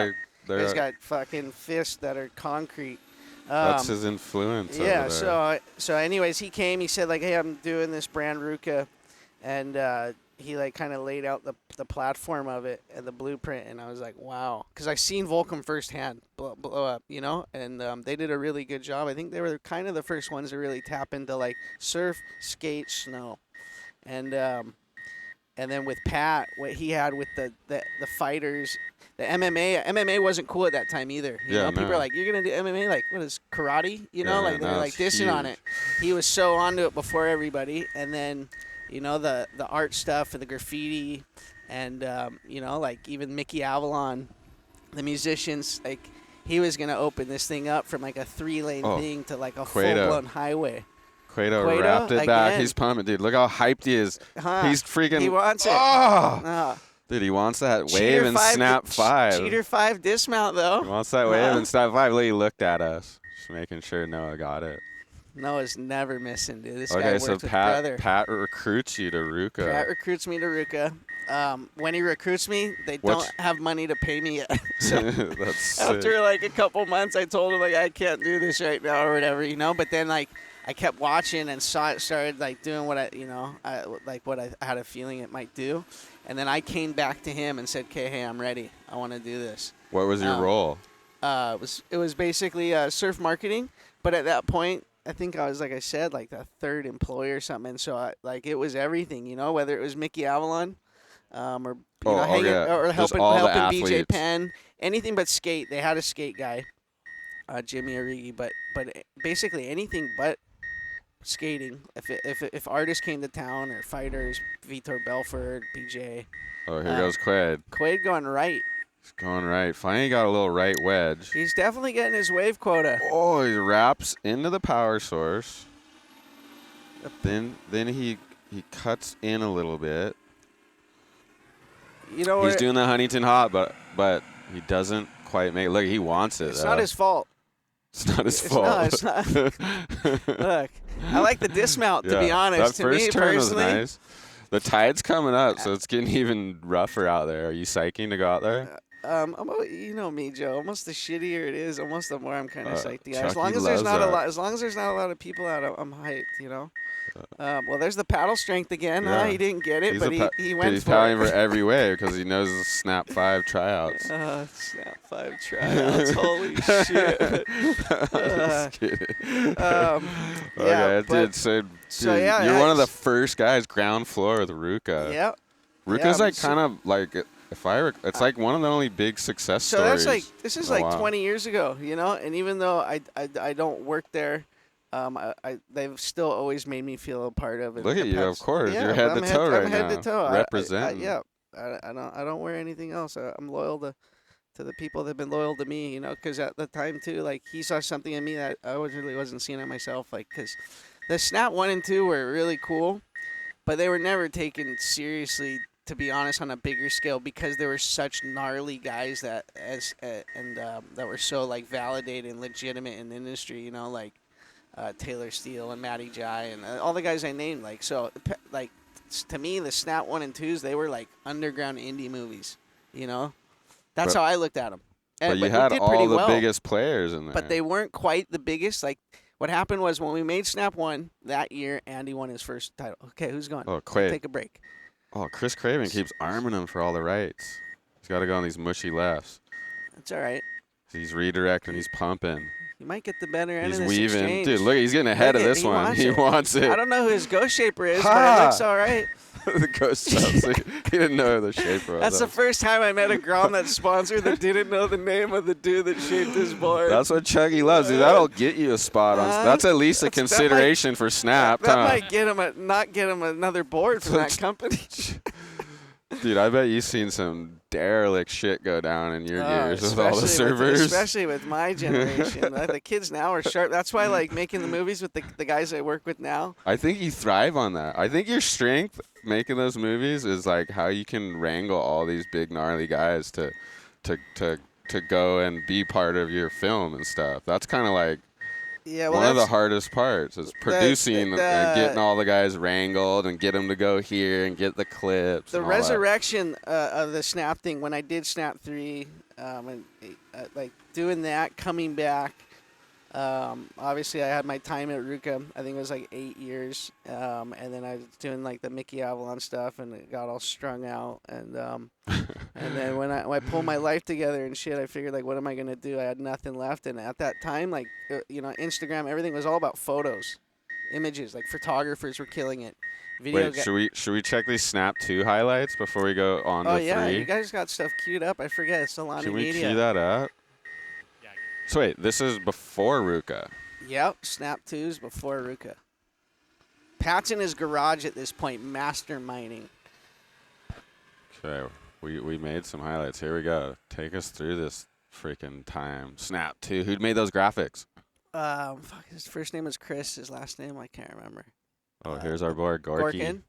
that. He's they're. got fucking fists that are concrete. That's his influence. Yeah, over there. so anyways, he came. He said, like, hey, I'm doing this brand Ruka, and he like kind of laid out the platform of it and the blueprint, and I was like, wow, because I seen Volcom firsthand blow up, you know, and they did a really good job. I think they were kind of the first ones to really tap into like surf, skate, snow, and then with Pat, what he had with the fighters. The MMA wasn't cool at that time either. You Yeah, know, people no. are like, "You're gonna do MMA? Like, what is karate?" You know, Yeah, like they're no, like it's dissing on huge. it. He was so onto it before everybody, and then, you know, the art stuff and the graffiti, and you know, like even Mickey Avalon, the musicians, like he was gonna open this thing up from like a 3-lane Oh, thing to like a Quaid. full-blown highway. Cueto wrapped it back. again. He's pumping, dude. Look how hyped he is. Huh. He's freaking. He wants it. Oh! Dude, he wants that wave Cheater and 5 Snap 5. Cheater 5 dismount He though. wants that wave and Snap 5. Look, he looked at us. Just making sure Noah got it. Noah's never missing, dude. This guy Okay, works so with brother. Pat recruits you to Ruka. Pat recruits me to Ruka. When he recruits me, they don't have money to pay me yet. So That's sick. after like a couple months, I told him like I can't do this right now or whatever, you know. But then like I kept watching and saw it started like doing what I had a feeling it might do, and then I came back to him and said, "Okay, hey, I'm ready. I want to do this." What was your role? It was basically surf marketing, but at that point, I think I was, like I said, like the third employee or something. And so like it was everything, you know, whether it was Mickey Avalon, or or helping BJ Penn, anything but skate. They had a skate guy, Jimmy Origi, but basically anything but skating. If artists came to town or fighters, Vitor Belfort, BJ. Oh, here goes Quaid. Quaid going right. He's going right. Finally got a little right wedge. He's definitely getting his wave quota. Oh, he wraps into the power source. Then he cuts in a little bit. You know, he's doing the Huntington Hop, but he doesn't quite make it. Look, he wants it. It's not his fault. It's not his fault. It's not. Look, I like the dismount, to be honest. That first turn was personally, nice. The tide's coming up, so it's getting even rougher out there. Are you psyching to go out there? You know me, Joe. Almost the shittier it is, almost the more I'm kind of psyched. Yeah, Chucky as long as there's not loves a lot, as long as there's not a lot of people out, I'm hyped. You know. Well, there's the paddle strength again. Yeah. Huh? He didn't get it, but he went he's for paddling it. for every wave because he knows the Snap 5 tryouts. Snap 5 tryouts. Holy shit. Just kidding. Yeah, dude. So yeah, you're one of the first guys ground floor with Ruka. Yeah. Ruka's like kind of like, it's like one of the only big success stories. So this is like 20 years ago, you know. And even though I don't work there, they've still always made me feel a part of it. Look at you, of course. You're head to toe right now. I'm head to toe. Representing. I don't wear anything else. I'm loyal to the people that have been loyal to me, you know, because at the time too, like he saw something in me that I really wasn't seeing in myself, like because the Snap 1 and 2 were really cool, but they were never taken seriously, to be honest, on a bigger scale because there were such gnarly guys that that were so like validated and legitimate in the industry, you know, like Taylor Steele and Matty Jai and all the guys I named. Like so, like to me, the Snap 1 and 2s, they were like underground indie movies, you know. That's how I looked at them. But you had all the biggest players in there. But they weren't quite the biggest. Like what happened was when we made Snap 1 that year, Andy won his first title. Okay, who's going? Oh, Quaid. Take a break. Oh, Chris Craven keeps arming him for all the rights. He's got to go on these mushy lefts. That's all right. He's redirecting. He's pumping. You might get the better end He's of this weaving. exchange. Dude, look, he's getting ahead of this one. He wants it. I don't know who his ghost shaper is, but it looks all right. The ghost shops. He didn't know who the shaper was. That's the first time I met a Grom that's sponsored that didn't know the name of the dude that shaped his board. That's what Chucky loves, dude. That'll get you a spot on. That's at least a consideration for Snap. That might get him not get him another board from that company. Dude, I bet you've seen some derelict shit go down in your years with all the servers. Especially with my generation. The kids now are sharp. That's why, like, making the movies with the guys I work with now. I think you thrive on that. I think your strength making those movies is, like, how you can wrangle all these big, gnarly guys to go and be part of your film and stuff. That's kind of like one of the hardest parts is producing and getting all the guys wrangled and get them to go here and get the clips. The resurrection of the Snap thing, when I did Snap 3, like doing that, coming back, obviously I had my time at Ruka. I think it was like 8 years. And then I was doing like the Mickey Avalon stuff and it got all strung out. And and then when I pulled my life together and shit, I figured like, what am I going to do? I had nothing left. And at that time, like, you know, Instagram, everything was all about photos, images, like photographers were killing it. Wait, should we check these Snap 2 highlights before we go on to 3? Oh, yeah, you guys got stuff queued up. I forget. It's Alani Media. Can we cue that up? So wait, this is before Ruka. Yep, Snap 2's before Ruka. Pat's in his garage at this point, masterminding. Okay, we made some highlights. Here we go. Take us through this freaking time. Snap 2. Who'd made those graphics? His first name is Chris. His last name I can't remember. Oh, here's our boy Gorky. Gorkin.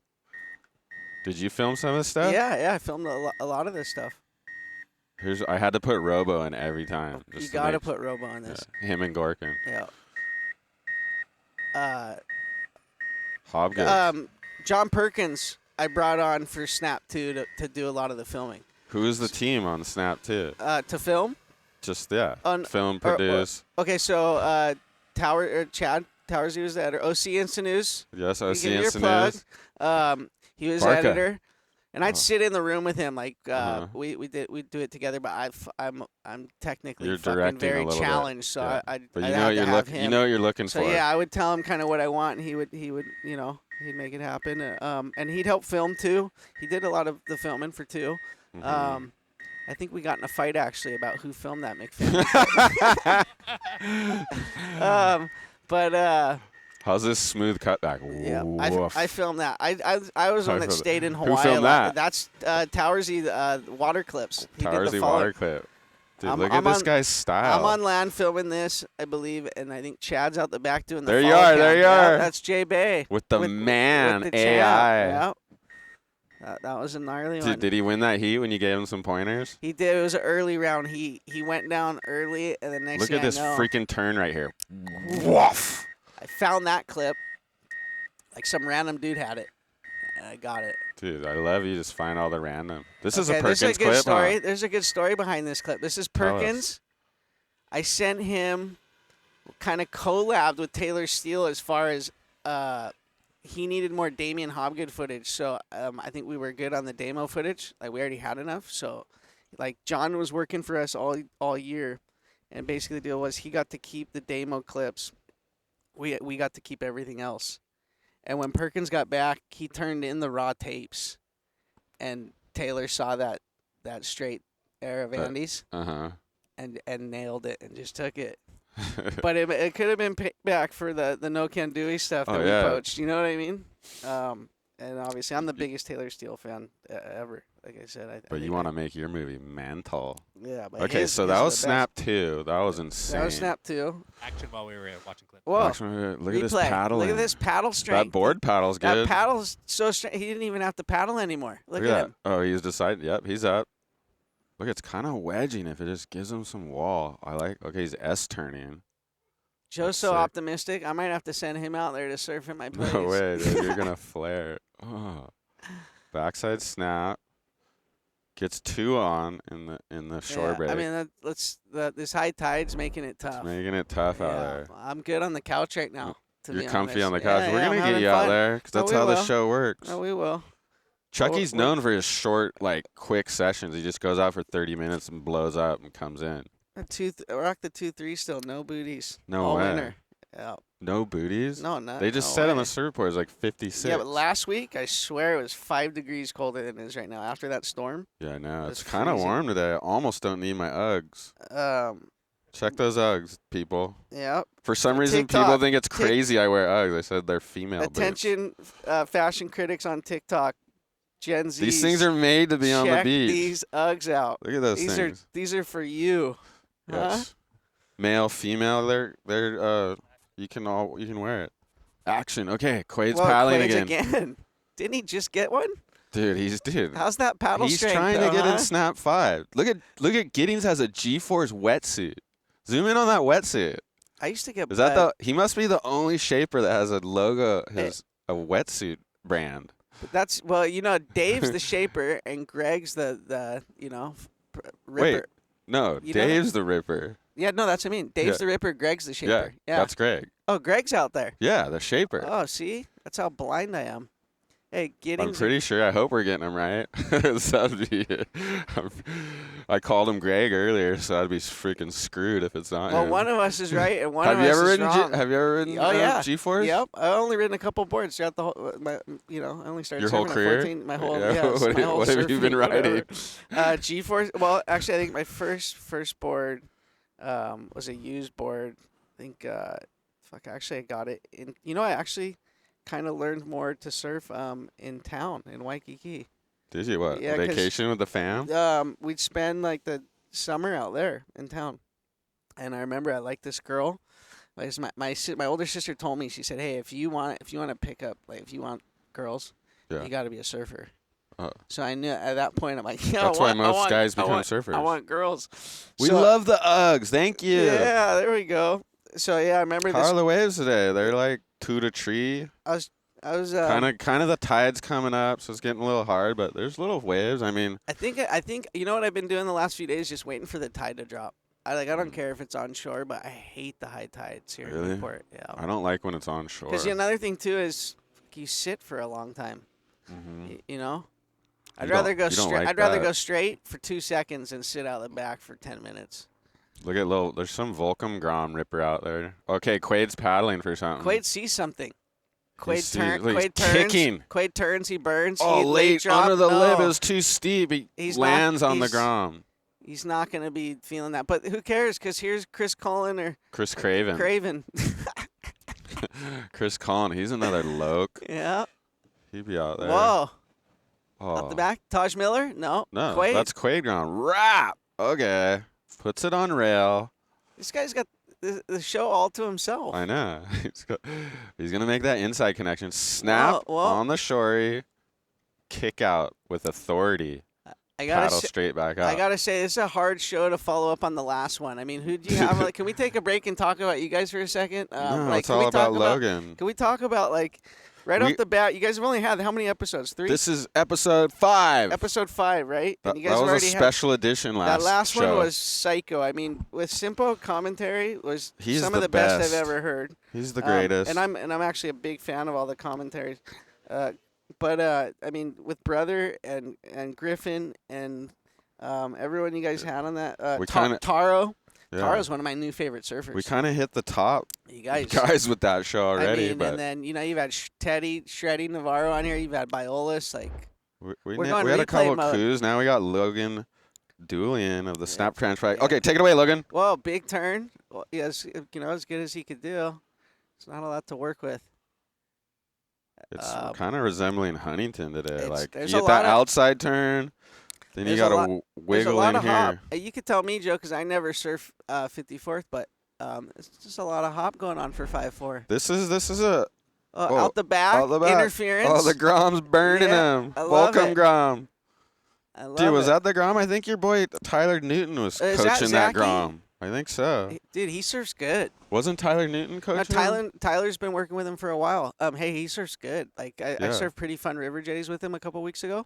Did you film some of this stuff? Yeah, I filmed a lot of this stuff. I had to put Robo in every time. You got to put Robo on this. Yeah, him and Gorkin. Yeah. Hobgood. John Perkins I brought on for Snapt too to do a lot of the filming. Who's the team on Snapt too? To film. Just film, Or- produce. Okay, so Chad Towers, he was the editor. OC Instant News. Yes, I You see give me your instant plug. news. He was Barca. editor, and I'd Oh. sit in the room with him. Like Uh-huh. we do it together, but I'm technically You're fucking directing a very little bit. challenged, so Yeah. I'd But I'd you know have what to you're have looking. him. You know what you're looking So for. yeah, I would tell him kind of what I want, and he would he'd make it happen. And he'd help film too. He did a lot of the filming for 2. Mhm. I think we got in a fight actually about who filmed that McFilm. But How's this smooth cutback? yeah, Woof. I filmed that. I was one that filmed stayed in Who Hawaii. filmed a lot. that? That's Towersy water clips. He did the Towersy follow- water clip. Dude, I'm- look I'm at this on- guy's style. I'm on land filming this, I believe, and I think Chad's out the back doing the There you follow are, there cam. you Yeah, are. that's Jay Bay. with the man with the AI. champ. Yep. That was a gnarly one. Dude, did he win that heat when you gave him some pointers? He did. It was an early round. He went down early, and the next Look thing at this I know, freaking turn right here. Woof. I found that clip. Like some random dude had it, and I got it. Dude, I love you. Just find all the random. This is a Okay, Perkins there's a good clip, story. huh? There's a good story behind this clip. This is Tell us. Perkins. I sent him kind of collabed with Taylor Steele as far as he needed more Damien Hobgood footage. So I think we were good on the Damo footage. Like we already had enough. So like John was working for us all year, and basically the deal was he got to keep the Damo clips. We got to keep everything else. And when Perkins got back, he turned in the raw tapes, and Taylor saw that straight air of Andy's Uh-huh. and nailed it and just took it. But it could have been payback for the no can do stuff that Oh, we yeah. poached. You know what I mean? And obviously, I'm the biggest Taylor Steele fan ever. Like I said, But you want to make your movie mental. Yeah. But Okay, so that his was are the Snap 2. That was best. insane. That was Snap too. Action while we were watching clips. Whoa. Actually, look at this Replay. paddling. Look at this paddle strength. That board paddle's That good. paddle's so straight. He didn't even have to paddle anymore. Look Look at at him. that. Oh, he's decided. Yep, he's up. Look, it's kind of wedging if it just gives him some wall. I like. Okay, he's S turning. Joe's That's so sick. optimistic. I might have to send him out there to surf in my place. No way, dude. You're gonna flare. Oh. Backside snap. Gets 2 on in the shore break. I mean, this high tide's making it It's tough. making it tough out Yeah, there. I'm good on the couch right now. To You're be comfy honest. on the couch. Yeah, We're yeah, I'm gonna get having you out fun. there because No, that's we how the will. show works. No, we will. Chucky's we're- known for his short, like, quick sessions. He just goes out for 30 minutes and blows up and comes in. Rock the 2-3 still. No booties. No all way. winter. Yeah. No booties? No, not. They just no said on way. the surfboard it's like 56. Yeah, but last week I swear it was 5 degrees colder than it is right now after that storm. Yeah, I know. It's It's kind of freezing. warm today. I almost don't need my Uggs. Check those Uggs, people. Yeah. For some reason, people TikTok. think it's crazy I wear Uggs. I said they're female boots. Attention, fashion critics on TikTok. Gen Z. These things are made to be on the check beach. these Uggs out. Look at those These things. these are for you. Yes. Male, female, they're you can wear it. Action. Okay, Quaid's Well, paddling Quaid's again. Didn't he just get one? Dude. How's that paddle He's strength? trying though, to get huh? in Snap 5. Look at Giddings has a G-Force wetsuit. Zoom in on that wetsuit. I used to get. Is that he must be the only shaper that has a logo, a wetsuit brand. That's Dave's the shaper and Greg's the Ripper. Wait, no, You know that? Dave's the Ripper. Yeah, no, that's what I mean. Dave's Yeah. the Ripper, Greg's the shaper. Yeah. That's Greg. Oh, Greg's out there. Yeah, the shaper. Oh, see, that's how blind I am. Hey, I'm Giddings. pretty sure. I hope we're getting him right. That'd be, I called him Greg earlier, so I'd be freaking screwed if it's not Well, him. one of us is right and one have of you us ever is ridden? wrong. Have you ever ridden? Oh yeah, G-Force. Yep, I only ridden a couple boards throughout the whole. I only started Your whole surfing career? at 14. My whole Yeah, yes, what my whole have you been surfing, riding? whatever. G-Force. Well, actually, I think my first board was a used board. I think actually I got it in. I actually kind of learned more to surf in town in Waikiki. Did you what? Yeah, 'cause, Vacation with the fam? We'd spend like the summer out there in town, and I remember I liked this girl. Like my older sister told me, she said, "Hey, if you want to pick up, like if you want girls, Yeah. you got to be a surfer." Uh, So I knew at that point I'm like, yeah, That's why most guys become surfers. I want girls. We So- love the Uggs. Thank you. Yeah, there we go. So yeah, I remember How this. are the waves today? They're like 2 to 3. I was Kind of the tide's coming up, so it's getting a little hard. But there's little waves. I mean, I think you know what I've been doing the last few days, just waiting for the tide to drop. I don't care if it's on shore, but I hate the high tides here Really? in Newport. Yeah. I don't like when it's on shore. Because another thing too is you sit for a long time. You know, I'd rather go straight. Like I'd rather that. go straight for 2 seconds and sit out the back for 10 minutes. Look at there's some Volcom Grom ripper out there. Okay, Quaid's paddling for something. Quaid sees something. Quaid He's turns. kicking. Quaid turns. He burns. Oh, he late drop. under the lip No. is too steep. He He's lands not- on the he's- Grom. He's not going to be feeling that. But who cares? Because here's Chris Cullen or Chris Craven. Craven. Chris Cullen. He's another loke. Yeah. He'd be out there. Whoa. Oh. Out the back. Taj Miller? No. No, Quaid. that's Quaid Grom. Rap. Okay. Puts it on rail. This guy's got the show all to himself. I know. He's going to make that inside connection. Snap Whoa. on the shorey. Kick out with authority. I gotta Paddle say, straight back up. I gotta say, this is a hard show to follow up on the last one. I mean, who do you have? Like, can we take a break and talk about you guys for a second? No, like, it's can we all talk about Logan. Can we talk about right off the bat? You guys have only had how many episodes? 3. This is episode 5. Episode 5, right? That, And you guys that was a already special edition had, last that last show. one was psycho. I mean, with Simpo commentary was He's some the of the best best. I've ever heard. He's the greatest. And I'm actually a big fan of all the commentaries. But I mean, with Brother and Griffin and everyone you guys had on that, We kinda- Taro. Yeah. Taro's one of my new favorite surfers. We kind of hit the top you guys, with that show already. I mean, but and then you've had Teddy, Shreddy Navarro on here. You've had Biolis. we we're going had a replay couple mode. coups. Now we got Logan Dulien of the Snapt transfer. Okay, take it away, Logan. Whoa, big turn. Well, yes, as good as he could do. It's not a lot to work with. It's kind of resembling Huntington today. Like you there's get a that lot of- outside turn, then you there's a got lot- to There's a wiggle lot in of here. hop. You could tell me, Joe, because I never surf 54th, but it's just a lot of hop going on for 5-4. This is a Out the back, out the back. interference. Oh, the Grom's burning Yeah, him. I love Welcome, it. Grom. I love Dude, was it. that the Grom? I think your boy Tyler Newton was Is that coaching that Zachy? Grom. I think so. Dude, he surfs good. Wasn't Tyler Newton coaching? Tyler's been working with him for a while. Hey, he surfs good. Like I Yeah. surfed pretty fun river jetties with him a couple weeks ago.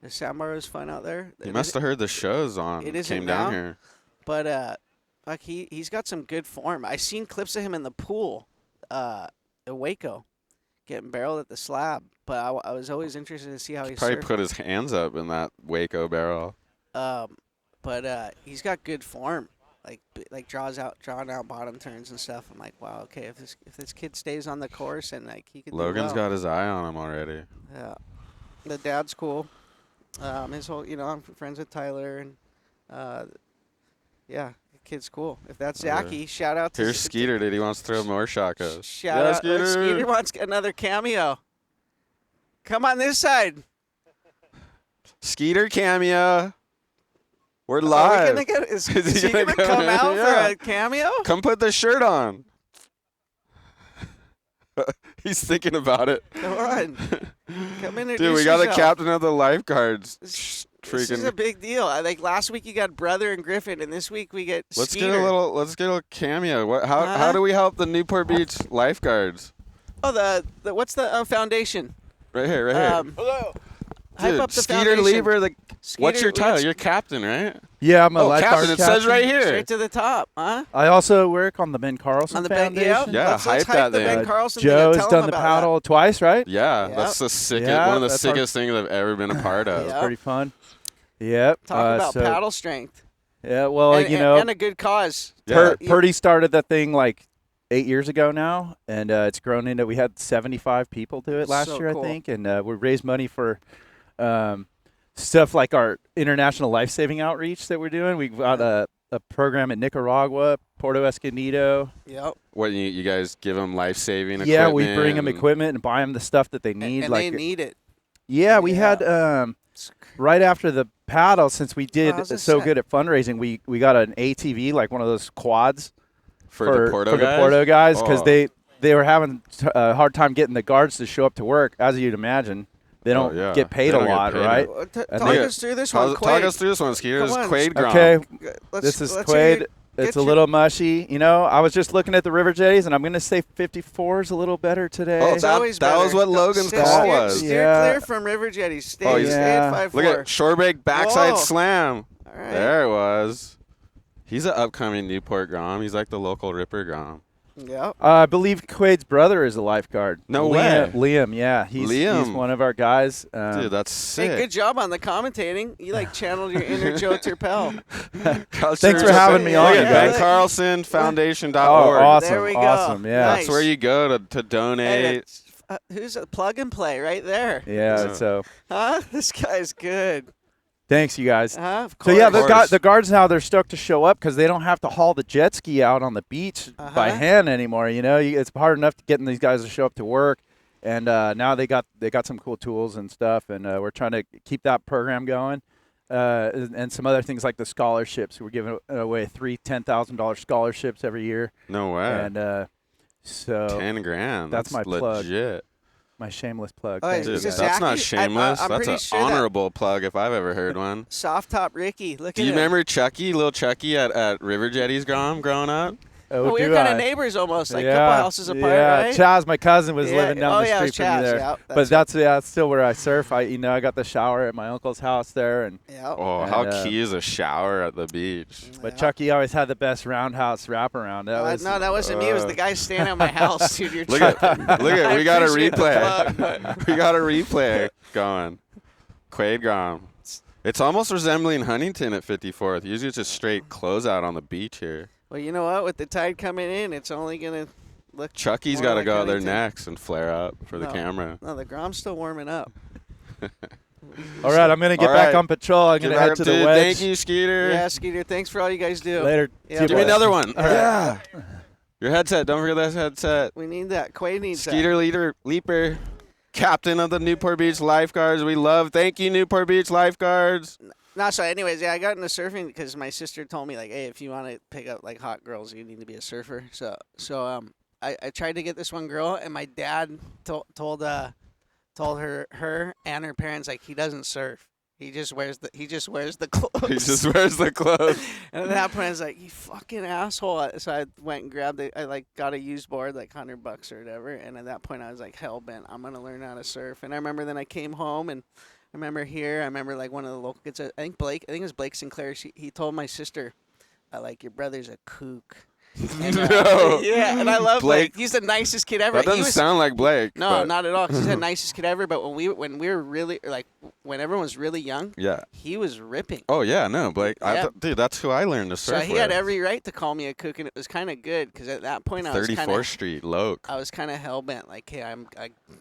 The sandbar was fun out there. He must have heard the shows on. It isn't Came down now. here. But like he's got some good form. I seen clips of him in the pool, at Waco, getting barreled at the slab. But I was always interested to see how he Probably surfed. put his hands up in that Waco barrel. But he's got good form. Like drawing out bottom turns and stuff. I'm like, wow, okay, if this kid stays on the course and like he could. Logan's do well. got his eye on him already. Yeah, the dad's cool. His whole, I'm friends with Tyler and, yeah, the kid's cool. If that's Zachy, shout out to Here's Skeeter. Did he wants to throw more shot goes? Shout out, Skeeter. Skeeter wants another cameo. Come on this side. Skeeter cameo. We're Are we live. gonna get? Is he gonna gonna come come in? out Yeah. for a cameo? Come put the shirt on. He's thinking about it. Come on, come in. Dude, we got the captain of the Lifeguards. This Freaking. is a big deal. Like last week you got Brother and Griffin, and this week we get Let's Skeeter. get a cameo. How Uh-huh. do we help the Newport Beach Lifeguards? Oh, the what's the foundation? Right here, right here. Hello. Hype Dude, up the Skeeter foundation. Lieber, what's Skeeter, your we got title? You're captain, right? Yeah, I'm a Oh, lifeguard captain. It says right here. Straight to the top, huh? I also work on the Ben Carlson On the Ben, Foundation. Yeah, let's hype hype that the thing. Ben Carlson thing. Joe's Tell done him the about paddle twice, right? Yeah, Yep. that's the sickest. Yeah, one of the that's our- sickest things I've ever been a part of. Yeah. It's pretty fun. Yep. that. Talk about so- paddle strength. Yeah, well, and, you know, and a good cause. Yeah. Purdy started that thing like 8 years ago now, and it's grown into, we had 75 people do it last So year, cool. I think, and we raised money for stuff like our international life-saving outreach that we're doing. We've got a program in Nicaragua, Puerto Escondido. Yep. What you guys give them life-saving equipment? Yeah, we bring them and- equipment and buy them the stuff that they need. And like they need it. Yeah, we Yeah. had right after the paddle, since we did how's this so set? good at fundraising, we got an ATV, like one of those quads for the Porto guys. the Porto guys, because Oh. they were having a hard time getting the guards to show up to work, as you'd imagine. They don't yeah. get paid They a don't get lot, paid. right? Talk And they- us through this one, Talk Quaid. us through this one, Skeeter. Come This is on. Quaid Grom. Okay, Let's, this is let's hear Quaid. It's a little mushy. You know, I was just looking at the river jetties, and I'm going to say 54 is a little better today. Oh, It's always that was better. what Logan's Steer- call steer- was. Steer Yeah. clear from river jetties. Stay, Oh, stay yeah. at 5'4". Look at shorebreak backside Whoa. slam. All right. There it was. He's an upcoming Newport Grom. He's like the local Ripper Grom. Yep. I believe Quaid's brother is a lifeguard. No Liam, way. Liam, yeah. He's Liam. one of our guys. Dude, that's sick. Hey, good job on the commentating. You like channeled your inner Joe Turpel. Thanks for having me on, Look you at guys. BenCarlsonFoundation.org. Oh, awesome. There we go. Awesome, yeah. Nice. That's where you go to donate. Hey, who's a plug and play right there? Yeah, Yeah. so Huh? This guy's good. thanks, you guys. Of So course. yeah, Of course. the guards now, they're stoked to show up because they don't have to haul the jet ski out on the beach by hand anymore. You know, it's hard enough getting these guys to show up to work, and now they got some cool tools and stuff, and we're trying to keep that program going, and some other things like the scholarships. We're giving away 3 $10,000 scholarships every year, No way. and so 10 grand. that's my plug. legit. my shameless plug. Oh, Thanks, Dude, is you this guys. that's not Zachy? shameless. I'm That's pretty an sure that- honorable plug if I've ever heard one. Soft top Ricky. Look Do at you him. remember Chucky, little Chucky at River Jetties growing up? Oh, we do were kind I? of neighbors almost, like a yeah, couple houses apart, yeah. right? Chaz, my cousin, was Yeah. living down Oh, the yeah, it street was from me Chaz, there. yeah, But that's still where I surf. I got the shower at my uncle's house there, and Yeah. Oh, how And, key is a shower at the beach? but Yeah. Chucky always had the best roundhouse wraparound. That was No, that wasn't me. It was the guy standing at my house, dude. You're Look at, I we got a appreciate the replay. plug, but- We got a replay going. Quaid Grom. It's almost resembling Huntington at 54th. Usually it's just straight closeout on the beach here. Well, you know what? With the tide coming in, it's only going to look. Chucky's more got to like go out there Huntington. next and flare up for the No. camera. No, the Grom's still warming up. all right. I'm gonna get All back right. on patrol. I'm Get gonna back head up to the it. wedge. Thank you, Skeeter. Yeah, Skeeter, thanks for all you guys do. Later. Yeah, See you, Give me boys. another one. All right. Yeah. Your headset. Don't forget that headset. We need that. Quaid needs Skeeter Leaper, captain of the Newport Beach Lifeguards. We love. Thank you, Newport Beach Lifeguards. that. No, so anyways, yeah, I got into surfing because my sister told me, like, hey, if you want to pick up, like, hot girls, you need to be a surfer. So I tried to get this one girl, and my dad told her and her parents, like, he doesn't surf. He just wears the clothes. He just wears the clothes. And at that point, I was like, "You fucking asshole!" So I went and grabbed it. I like got a used board, like $100 or whatever. And at that point, I was like, hell bent. I'm gonna learn how to surf. And I remember then I came home, and I remember like one of the local kids. I think it was Blake Sinclair. He told my sister, like, your brother's a kook. And, No. Yeah, and I love Blake- Blake. He's the nicest kid ever. That doesn't He was, sound like Blake. no, but not at all. 'Cause he's the nicest kid ever. But when we were really like when everyone was really young, Yeah. he was ripping. Oh yeah, no, Blake. Yeah. Dude, that's who I learned to So surf he with. had every right to call me a kook, and it was kind of good because at that point I was 34th Street, Loke. I was kind of hell bent, like, hey, I'm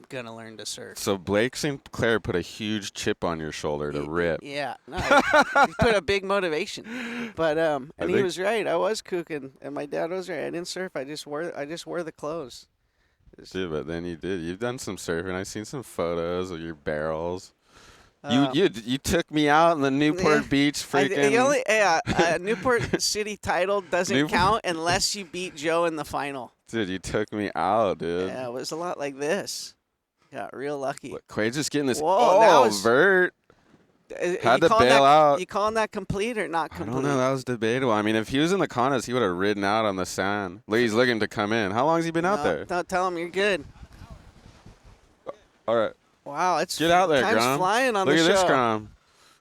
gonna learn to surf. So Blake Sinclair put a huge chip on your shoulder to rip. Yeah, no, he put a big motivation. But and he think- was right. I was cooking, and my dad was right. I didn't surf. I just wore the clothes. Dude, but then you did. You've done some surfing. I've seen some photos of your barrels. Uh, You took me out in the Newport Beach freaking. Newport City title doesn't Newport- count unless you beat Joe in the final. Dude, you took me out, dude. Yeah, it was a lot like this. Got real lucky. Look, Quaid's just getting this. Whoa, that oh, was- vert. Had You to calling bail that, out. You calling that complete or not I complete? don't know. That was debatable. I mean, if he was in the condos, he would have ridden out on the sand. Look, he's looking to come in. How long has he been out No, there? Don't tell him you're good. All right. Wow, it's Get out there, time's Grom. flying on Look the at show. this, Grom.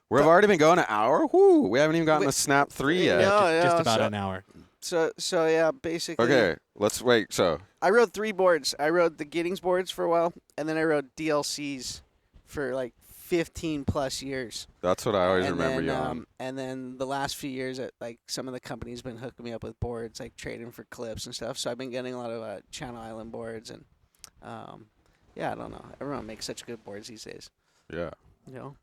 We've already been going an hour. Whoo! We haven't even gotten to Snap 3 yet. No, Just no, about so, an hour. So yeah, basically. Okay, let's wait. So, I rode 3 boards. I rode the Giddings boards for a while, and then I rode DLCs for like 15 plus years. that's what I always and remember then, you on. And then the last few years, like some of the companies been hooking me up with boards, like trading for clips and stuff. So I've been getting a lot of Channel Island boards, and yeah, I don't know. Everyone makes such good boards these days. Yeah. You know.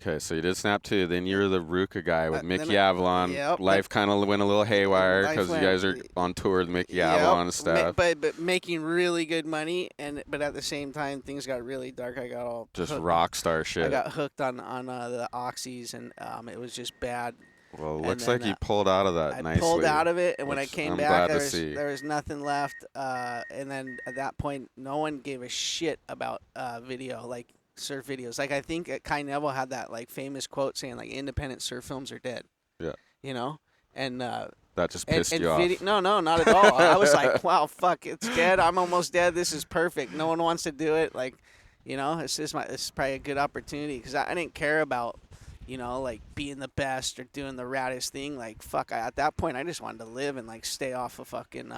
Okay, so you did Snap 2. Then you were the Ruka guy with then Mickey Avalon. yep. Life kind of went a little haywire Life because you went- guys are on tour with Mickey Yep, Avalon and stuff. But making really good money, but at the same time things got really dark. I got all Just hooked. rock star I shit. got hooked on the oxys, and it was just bad. Well, it and looks then, like you pulled out of that I nicely. pulled out of it, and when I which came I'm back, glad there to was, see. there was nothing left. And then at that point, no one gave a shit about video, like surf videos. Like I think Kai Neville had that like famous quote saying like independent surf films are dead. Yeah. You know, and That just pissed you off. No, not at all. I was like, wow, fuck, it's dead. I'm almost dead. This is perfect. No one wants to do it. Like, this is probably a good opportunity because I didn't care about, like being the best or doing the raddest thing. Like, fuck, at that point, I just wanted to live and like stay off of fucking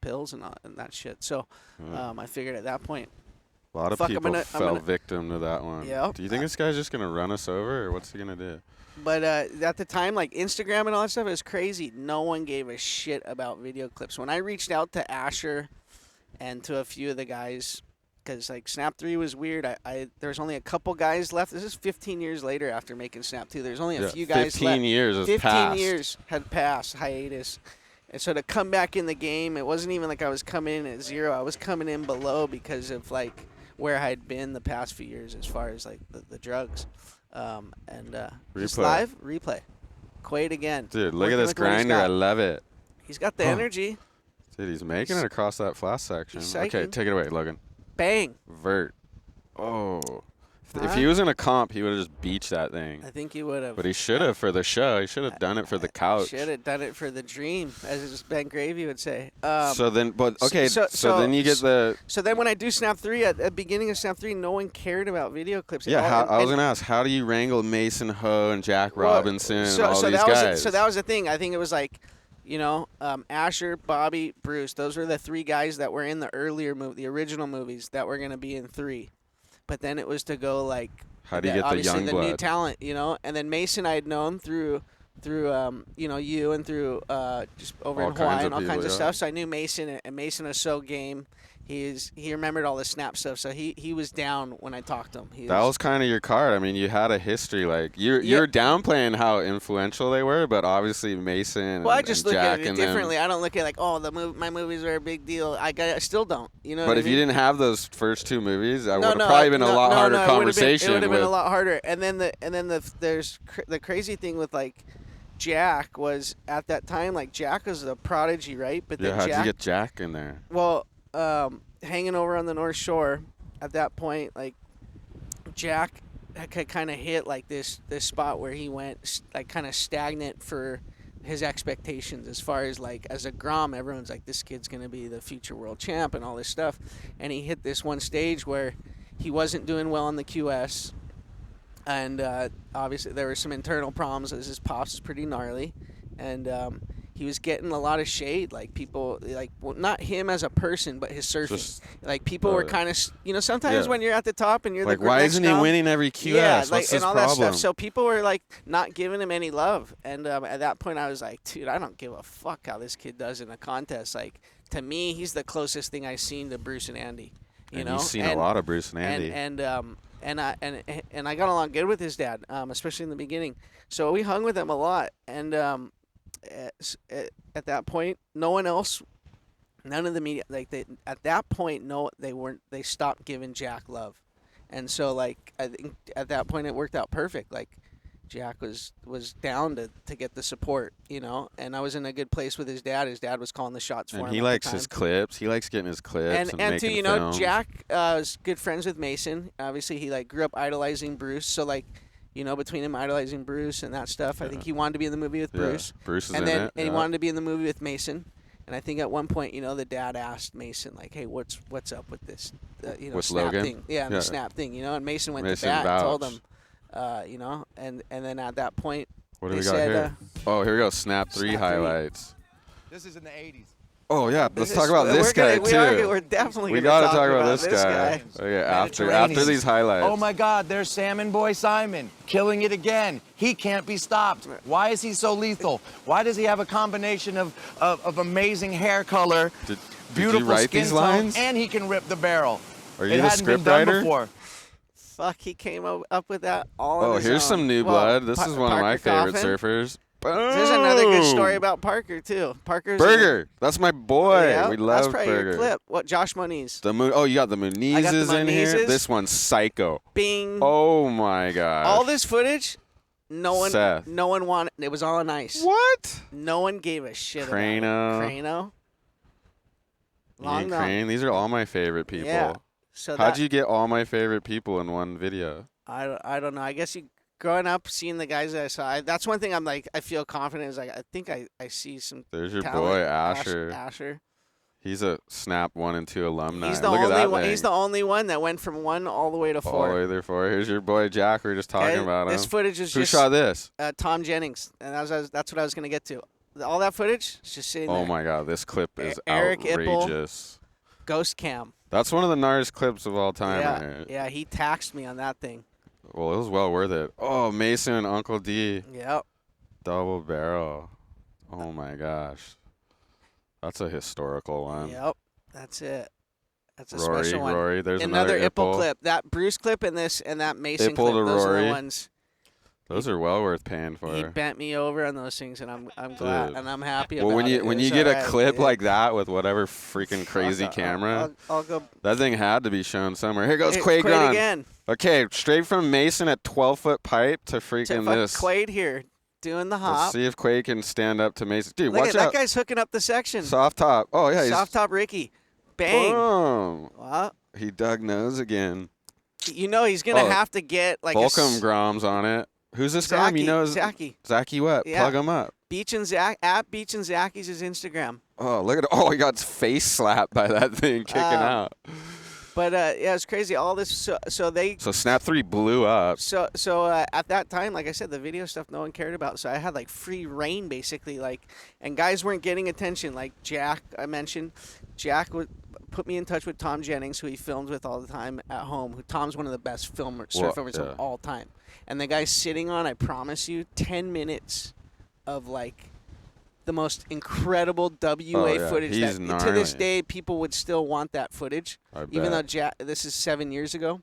pills and that shit. So I figured at that point, a lot of people fell victim to that one. Yeah. Do you think this guy's just gonna run us over, or what's he gonna do? But at the time, like Instagram and all that stuff, it was crazy. No one gave a shit about video clips. When I reached out to Asher and to a few of the guys, because like Snapt 3 was weird. There's only a couple guys left. This is 15 years later after making Snapt 2. There's only a few guys 15 left. years has 15 passed. years had passed, hiatus. And so to come back in the game, it wasn't even like I was coming in at 0. I was coming in below because of like where I had been the past few years as far as like the drugs. Just live replay. Quaid again. Dude, look at this grinder. I love it. He's got the energy. Dude, he's making it across that flat section. Okay, take it away, Logan. Bang. Vert. Oh. If he was in a comp, he would have just beached that thing. I think he would have. But he should have for the show. He should have done it for the couch. Should have done it for the dream, as Ben Gravy would say. So then then you get the. So then when I do Snapt 3, at the beginning of Snapt 3, no one cared about video clips. Yeah, I was going to ask, how do you wrangle Mason Ho and Jack Robinson and all these guys? So that was the thing. I think it was like, Asher, Bobby, Bruce. Those were the 3 guys that were in the earlier the original movies that were going to be in 3. But then it was to go like, how do you get the young blood? The new talent, and then Mason I had known through you and through just over in Hawaii and all kinds of stuff. So I knew Mason, and Mason was so game. He remembered all the Snap stuff, so he was down when I talked to him. That was kind of your card. I mean, you had a history. Like you're downplaying how influential they were, but obviously Mason. Well, I just look Jack at it differently. I don't look at like, my movies are a big deal. I still don't. But if you didn't have those first 2 movies, I would have probably been a lot harder conversation. It would have been a lot harder. And then there's the crazy thing with like Jack was at that time, like Jack was a prodigy, right? But then how'd you get Jack in there? Well. Hanging over on the North Shore at that point, like Jack had kind of hit like this spot where he went like kind of stagnant for his expectations as far as like as a Grom. Everyone's like, this kid's gonna be the future world champ and all this stuff, and he hit this one stage where he wasn't doing well on the QS, and obviously there were some internal problems as his pops was pretty gnarly, and he was getting a lot of shade, like people, like not him as a person, but his surfing. Like people were kind of, sometimes when you're at the top and you're like, the why isn't he winning every QS? Yeah, What's like his and all problem? that stuff. So people were like not giving him any love, and at that point I was like, dude, I don't give a fuck how this kid does in a contest. Like to me, he's the closest thing I've seen to Bruce and Andy. You've seen a lot of Bruce and Andy, and I got along good with his dad, especially in the beginning. So we hung with him a lot, and at that point, no one else, none of the media, at that point, they stopped giving Jack love. And so, like, I think at that point it worked out perfect. Like, Jack was down to get the support, and I was in a good place with his dad. His dad was calling the shots for him. And he likes his clips. He likes getting his clips and making films. Jack was good friends with Mason. Obviously, he, like, grew up idolizing Bruce. So, like, between him idolizing Bruce and that stuff, I think he wanted to be in the movie with Bruce. Bruce is and in then, it. And he wanted to be in the movie with Mason. And I think at one point, the dad asked Mason, like, hey, what's up with this, with Snap Logan? thing? Yeah, the Snap thing, and Mason went to bat and told him, and then at that point, what do we got here? Here we go, Snapt 3 highlights. This is in the 80s. Oh, yeah, let's talk about this guy, too. We're definitely we got to talk about this guy. Okay, after these highlights. Oh, my God, there's Salmon Boy Simon killing it again. He can't be stopped. Why is he so lethal? Why does he have a combination of amazing hair color, beautiful did you write skin these tone, lines? and he can rip the barrel? Are you the script writer? Before. Fuck, he came up with that all on his here's own. some new blood. This is one of my favorite surfers. There's another good story about Parker, too. Burger. That's my boy. Yeah, we love that's probably Burger. your clip. What, Josh Moniz? You got the Munizes in here. This one's psycho. Bing. Oh, my God. All this footage, no Seth. one wanted. It was all on ice. What? No one gave a shit Crano. about it. Crano. Long Crane. These are all my favorite people. Yeah. So how'd you get all my favorite people in one video? I don't know. I guess growing up, seeing the guys that I saw, that's one thing I'm like, I feel confident is like, I think I see some There's your talent. boy, Asher. Asher. He's a Snapt 1 and 2 alumni. He's the Look only at that one. thing. He's the only one that went from 1 all the way to 4. All the way there 4. Here's your boy, Jack. We were just talking about him. This footage is Who just shot this? Tom Jennings, and that's what I was gonna get to. All that footage is just sitting there. Oh my God, this clip is Eric Ipple. outrageous. Ghost cam. That's one of the gnarliest clips of all time. Yeah, Right? yeah. He taxed me on that thing. Well, it was well worth it. Oh, Mason and Uncle D. Yep. Double barrel. Oh my gosh. That's a historical one. Yep. That's it. That's a Rory, special one. Rory. There's another another Ipple clip. That Bruce clip and that Mason Ipple clip. to Those are Rory. the ones. Those are well worth paying for. He bent me over on those things, and I'm glad Dude. and I'm happy Well, about when you it. when It's you get all a right. clip Yeah. like that with whatever freaking crazy camera, I'll go. that thing had to be shown somewhere. Here goes Hey, Quaid Quaid Gron. again. Okay, straight from Mason at 12-foot pipe to freaking this. Quaid here doing the Let's hop. see if Quaid can stand up to Mason. Dude, Look watch at that out. guy's hooking up the section. Soft top. Oh, yeah. Soft top Ricky. Bang. Boom. Wow. He dug nose again. You know he's gonna Oh, have to get like Volcom Grom's on it. Who's this Grom? You know Zachy what? Yeah. Plug him up. Beach and Zach at Beach and Zachy's his Instagram. Oh, look at Oh, he got his face slapped by that thing kicking out. But yeah, it's crazy. All this so they So Snap 3 blew up. So at that time, like I said, the video stuff no one cared about. So I had like free reign basically, like, and guys weren't getting attention. Like Jack, I mentioned, Jack would put me in touch with Tom Jennings, who he films with all the time at home. Who Tom's one of the best surfers of all time. And the guy's sitting on, I promise you, 10 minutes of like the most incredible WA footage He's that to this gnarly. day people would still want that footage. I Even bet. though this is 7 years ago.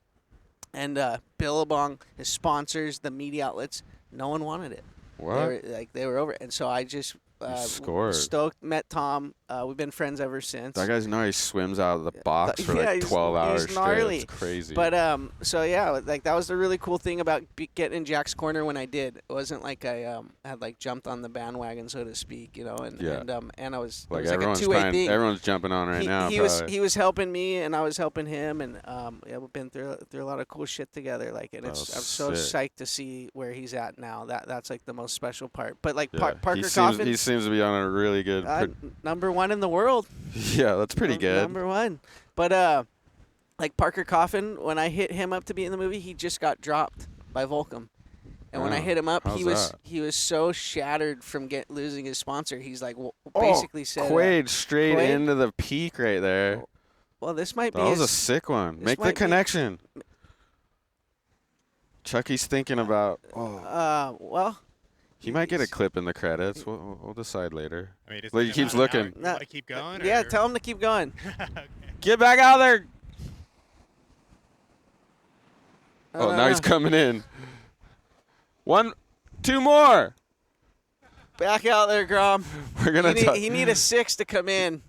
And Billabong, his sponsors, the media outlets, no one wanted it. What? They were over it. And so I just scored. stoked, met Tom. We've been friends ever since. That guy's gnarly. He swims out of the box for like 12 hours he's straight. gnarly. It's crazy. But so yeah, like that was the really cool thing about getting in Jack's corner when I did. It wasn't like I had like jumped on the bandwagon, so to speak, you know. And and I was like it was everyone's like a two-way thing. everyone's jumping on right now. He was helping me and I was helping him, and yeah, we've been through a lot of cool shit together. Like, and I'm so psyched to see where he's at now. That's like the most special part. But like Parker Coffin, he seems to be on a really good. number 1 in the world. Yeah, that's pretty good. Number 1. But like Parker Coffin, when I hit him up to be in the movie, he just got dropped by Volcom. And when I hit him up, he was so shattered from losing his sponsor. He's like basically said Quaid straight Quaid? into the peak right there. Well, this might be That was a sick one. Make the connection. Chucky's thinking about. Well, he might get a clip in the credits. We'll decide later. I mean, Well, he keeps looking. You want to keep going? Yeah, or? tell him to keep going. Okay. Get back out there. Oh, Now he's coming in. 1, 2 more. Back out there, Grom. We're gonna. He need a 6 to come in,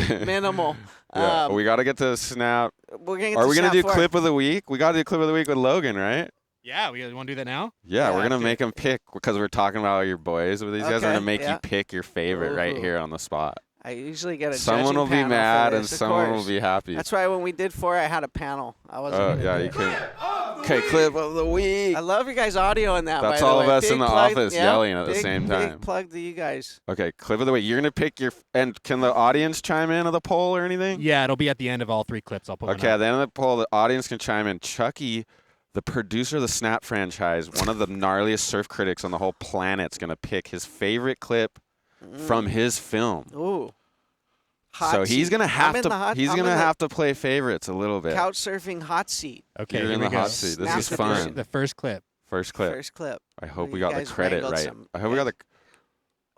minimal. Yeah, we got to get to Snap. We're gonna get Are to we gonna Snap do 4. clip of the week? We got to do clip of the week with Logan, right? Yeah, we want to do that now? Yeah, we're Yeah, gonna okay. make him pick because we're talking about your boys with these guys. We're Okay, gonna make yeah. you pick your favorite right Ooh. here on the spot. I usually get a Someone judging will be panel for mad and this, of someone will course. be happy. That's why when we did 4, I had a panel. I wasn't. Oh gonna yeah, do you it. can. Okay, clip of the week. I love your guys' audio in that. That's by the all way. of us Big in the plug, office yeah, yelling at the big- same Big time. plug to you guys. Okay, clip of the week. You're gonna pick your and can the audience chime in on the poll or anything? Yeah, it'll be at the end of all 3 clips. I'll put one Okay, up. at the end of the poll, the audience can chime in. Chucky, the producer of the Snap franchise, one of the gnarliest surf critics on the whole planet, is gonna pick his favorite clip from his film. Ooh. Hot So he's seat. gonna have I'm in to. the hot- He's I'm gonna in the have to play favorites a little bit. couch surfing hot seat. Okay, You're here in we the go. hot seat. This Snap is the fun. The first clip. First clip. First clip. I hope we You got the guys credit wrangled right. some- I hope we got the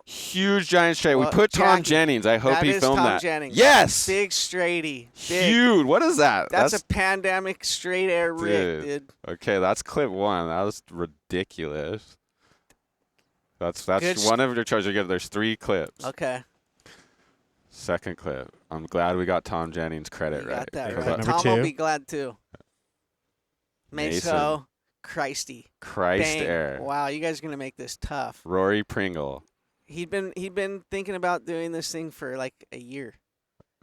huge giant straight. Well, We put Tom Jackie, Jennings. I hope that he is filmed Tom that. Jennings. Yes. Big straighty. Big. Huge. What is that? That's a pandemic straight air rig, dude. Okay, that's clip 1. That was ridiculous. That's Good one of your choices. There's 3 clips. Okay. Second clip. I'm glad we got Tom Jennings credit You right. got that because right. Number Tom will 2. be glad too. Meso, Christy. Christ Bang. Air. Wow, you guys are gonna make this tough. Rory Pringle. He'd been thinking about doing this thing for like a year.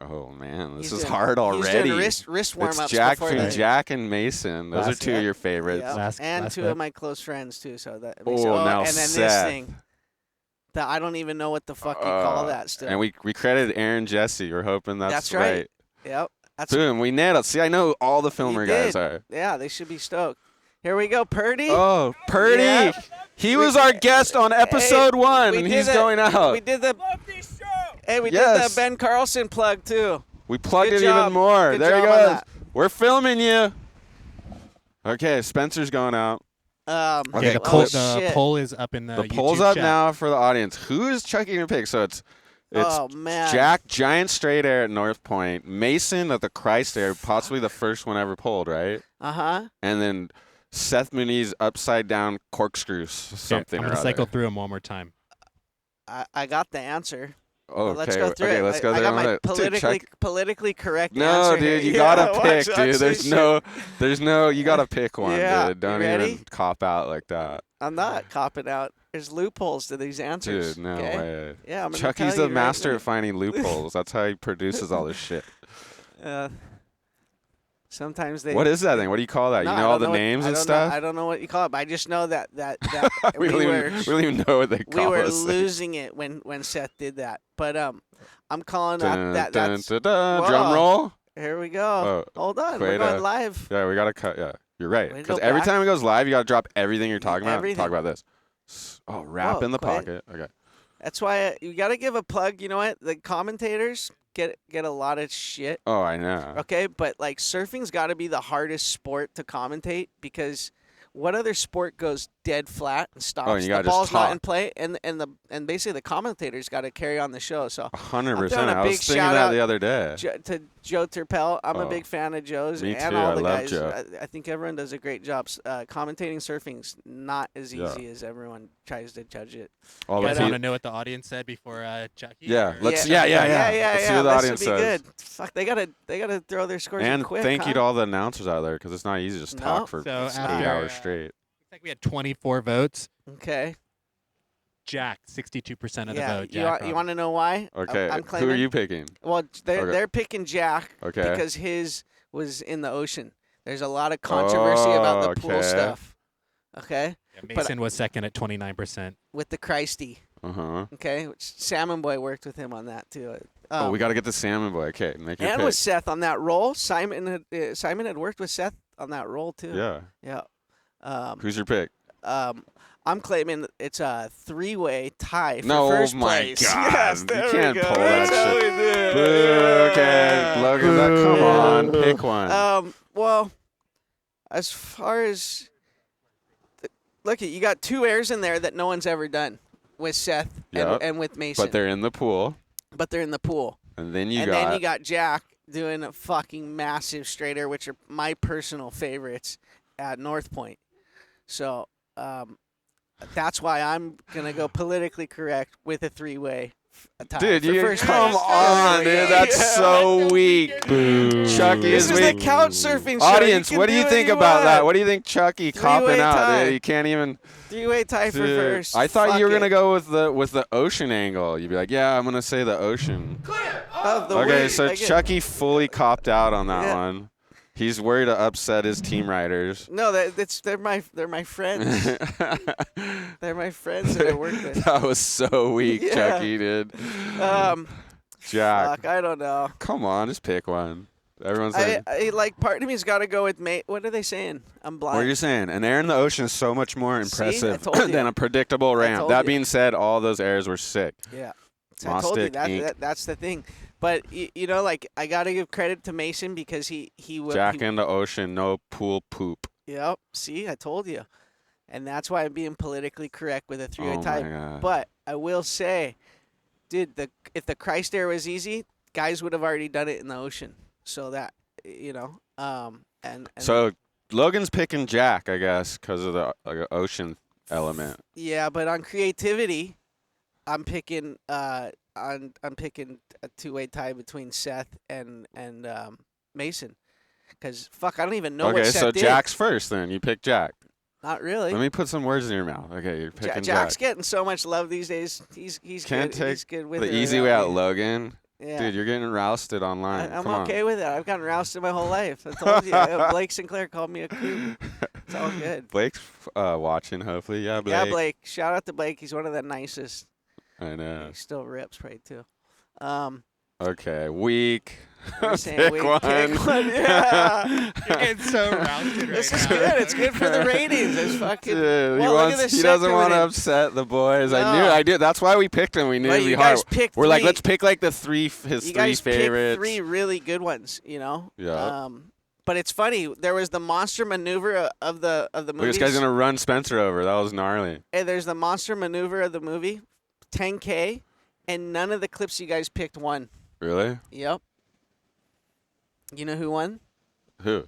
Oh man, this He's is doing- hard already. He's doing wrist warm-ups It's Jack before from the- Jack and Mason. Those are two of your favorites. Yeah. and last two clip. of my close friends too. So that Now and then Seth. this thing that I don't even know what the fuck you call that still. And we credited Aaron Jesse. We're hoping that's right. Yep. That's Boom, we nailed it. See, I know all the filmer guys are. Yeah, they should be stoked. Here we go, Purdy. Oh, Purdy. Yeah. He was our guest on episode 1, we and did he's the- going out. We did the. Hey, we did Yes. the Ben Carlson plug too. We plugged Good it job. even more. Good There he job on goes. that. We're filming you. Okay, Spencer's going out. Um, Okay, the cool. poll is up in the The YouTube poll's up chat. now for the audience. Who is Chucky gonna pick? So it's Oh man. Jack, Giant Straight Air at North Point, Mason at the Christ Air, possibly the first one ever pulled, right? Uh huh. And then Seth Muniz upside down corkscrew something I'm or gonna other. cycle through them one more time. I got the answer. Oh, But let's go through okay, it. let's go I through got my it. Dude, politically correct No, answer. dude, you Yeah, gotta watch pick, this dude. shit. There's no, you gotta pick one, Yeah, dude. Don't you even ready? cop out like that. I'm not copping out. There's loopholes to these answers. Dude, no okay? way. Yeah, I'm gonna Chucky's tell the you master right at finding loopholes. That's how he produces all this shit. Sometimes they. What is that thing? What do you call that? No, You I know all don't the know what- names I and don't stuff? Know, I don't know what you call it, but I just know that we, don't even know what they we call were us. losing it when Seth did that. But I'm calling that that's Dun, Whoa. drum roll. Here we go. Oh, Hold on, we're Quaid, going live. Yeah, we gotta cut. Yeah, you're right. Way to Because go every back. time it goes live, you gotta drop everything you're talking about. Everything. Talk about this. Oh, wrap Whoa, in the Quaid. pocket. Okay. That's why you got to give a plug. You know what? The commentators get a lot of shit. Oh, I know. Okay, but like surfing's got to be the hardest sport to commentate because what other sport goes dead flat and stops? Oh, and you the gotta just ball's not talk. in play, and basically the commentators got to carry on the show. So 100%. throwing a I was big thinking shout that out the other day. To Joe Turpel. I'm a Oh, big fan of Joe's me and too. all I the love guys. Joe. I think everyone does a great job. Commentating surfing's not as Yeah. easy as everyone tries to judge it. All You the guys want te- to know what the audience said before Chucky? Yeah, or- let's. Yeah. Let's see what the This audience would be says. good. Fuck, they gotta throw their scores in And quick. thank you to huh? all the announcers out there because it's not easy to just No. talk for So 8 after, hours straight. Looks like we had 24 votes. Okay. Jack, 62% of the Yeah. vote. You Jack want to know why? Okay, I'm who are claiming. you picking? Well, Okay. they're picking Jack Okay. because his was in the ocean. There's a lot of controversy about the pool okay. stuff. Okay, Yeah, Mason was second at 29%. with the Christy. Uh-huh. Okay, which Salmon Boy worked with him on that too. Oh, we got to get the salmon boy. Okay, make your and pick. with Seth on that roll. Simon had worked with Seth on that roll too. Yeah. Yeah. Who's your pick? I'm claiming it's a 3-way tie for No, first my place. God. Yes, You there we can't go. pull that That's how shit. we do it. Boo, okay, Logan, come on, pick one. Well, as far as look, you got 2 airs in there that no one's ever done with Seth Yep. and with Mason, But they're in the pool, but they're in the pool. and then you Then you got Jack doing a fucking massive straight air, which are my personal favorites at North Point. So that's why I'm gonna go politically correct with a 3-way. Tie Dude, for you first come place. on, dude. That's so weak. Chucky This is is weak. the couch surfing show. Audience, You can what do you what think you about that? want. What do you think Chucky 3-way copping out? tie. Dude, you can't even. 3-way tie for Dude, first. I thought Fuck you were gonna it. go with the ocean angle. You'd be like, yeah, I'm gonna say the ocean. Oh, the Okay, way- so I get- Chucky fully copped out on that Yeah. one. He's worried to upset his team riders. No, they're my friends. They're my friends that I work with. That was so weak, Yeah. Chucky, dude. Jack, Fuck, I don't know. come on, just pick one. Everyone's saying, I like part of me's got to go with mate. What are they saying? I'm blind. what are you saying? An air in the ocean is so much more See? I impressive told you. than a predictable ramp. told That you. being said, all those airs were sick. Yeah. So I told you Mostic Inc. that's the thing. But you know, like I gotta give credit to Mason because he would. Jack he, in the ocean, no pool poop. Yep. See, I told you, and that's why I'm being politically correct with a 3-way Oh my tie. God. But I will say, dude, if the Christ Air was easy, guys would have already done it in the ocean. So that and So Logan's picking Jack, I guess, because of the ocean element. yeah, but on creativity, I'm picking I'm picking a 2-way tie between Seth and Mason, because fuck, I don't even know what Okay, Seth so did. Jack's first then. You pick Jack. Not really. Let me put some words in your mouth. Okay, you're picking Jack's Jack. getting so much love these days. He's Can't good. take He's good with the it easy around way out, me. Logan. Yeah. Dude, you're getting rousted online. I'm Come on. okay with it. I've gotten rousted my whole life. I told you. Blake Sinclair called me a coon. It's all good. Blake's watching, hopefully. Yeah, Blake. Yeah, Blake. Shout out to Blake. He's one of the nicest. I know. He still rips right too. Okay, week. We're saying Pick week, one. pick one. Yeah. You're getting so rousted right This now. is good. It's good for the ratings. It's fucking. Dude, well, look at this he set doesn't want to coming in. upset the boys. I No. knew. I did. That's why we picked him. We knew Well, it'd be you hard. guys picked We're like, three. let's pick like his You three guys favorites. picked 3 really good ones. You know. Yeah. But it's funny. There was the monster maneuver of the Look, movie. this guy's gonna run Spencer over. That was gnarly. Hey, there's the monster maneuver of the movie, 10K, and none of the clips you guys picked won. Really? Yep. You know who won? Who?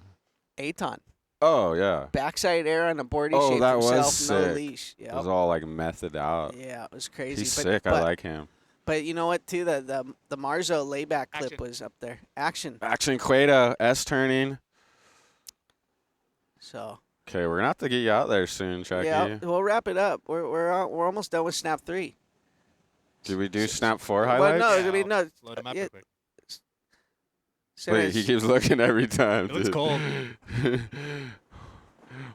Aton. Oh yeah. Backside air on a board he Oh, shaped that was himself, no sick. leash. It Yep. was all like method out. Yeah, it was crazy. He's but, sick. But, I like him. But you know what, too? The Marzo layback clip Action. was up there. Action. Action Quaid, S turning. So. Okay, we're gonna have to get you out there soon, Chucky. Yeah, we'll wrap it up. We're almost done with Snap 3. Did we do Snap 4 Well, highlights? no, I mean, no. Load him up yeah, real quick. Wait, he keeps looking every time. It looks dude. cold.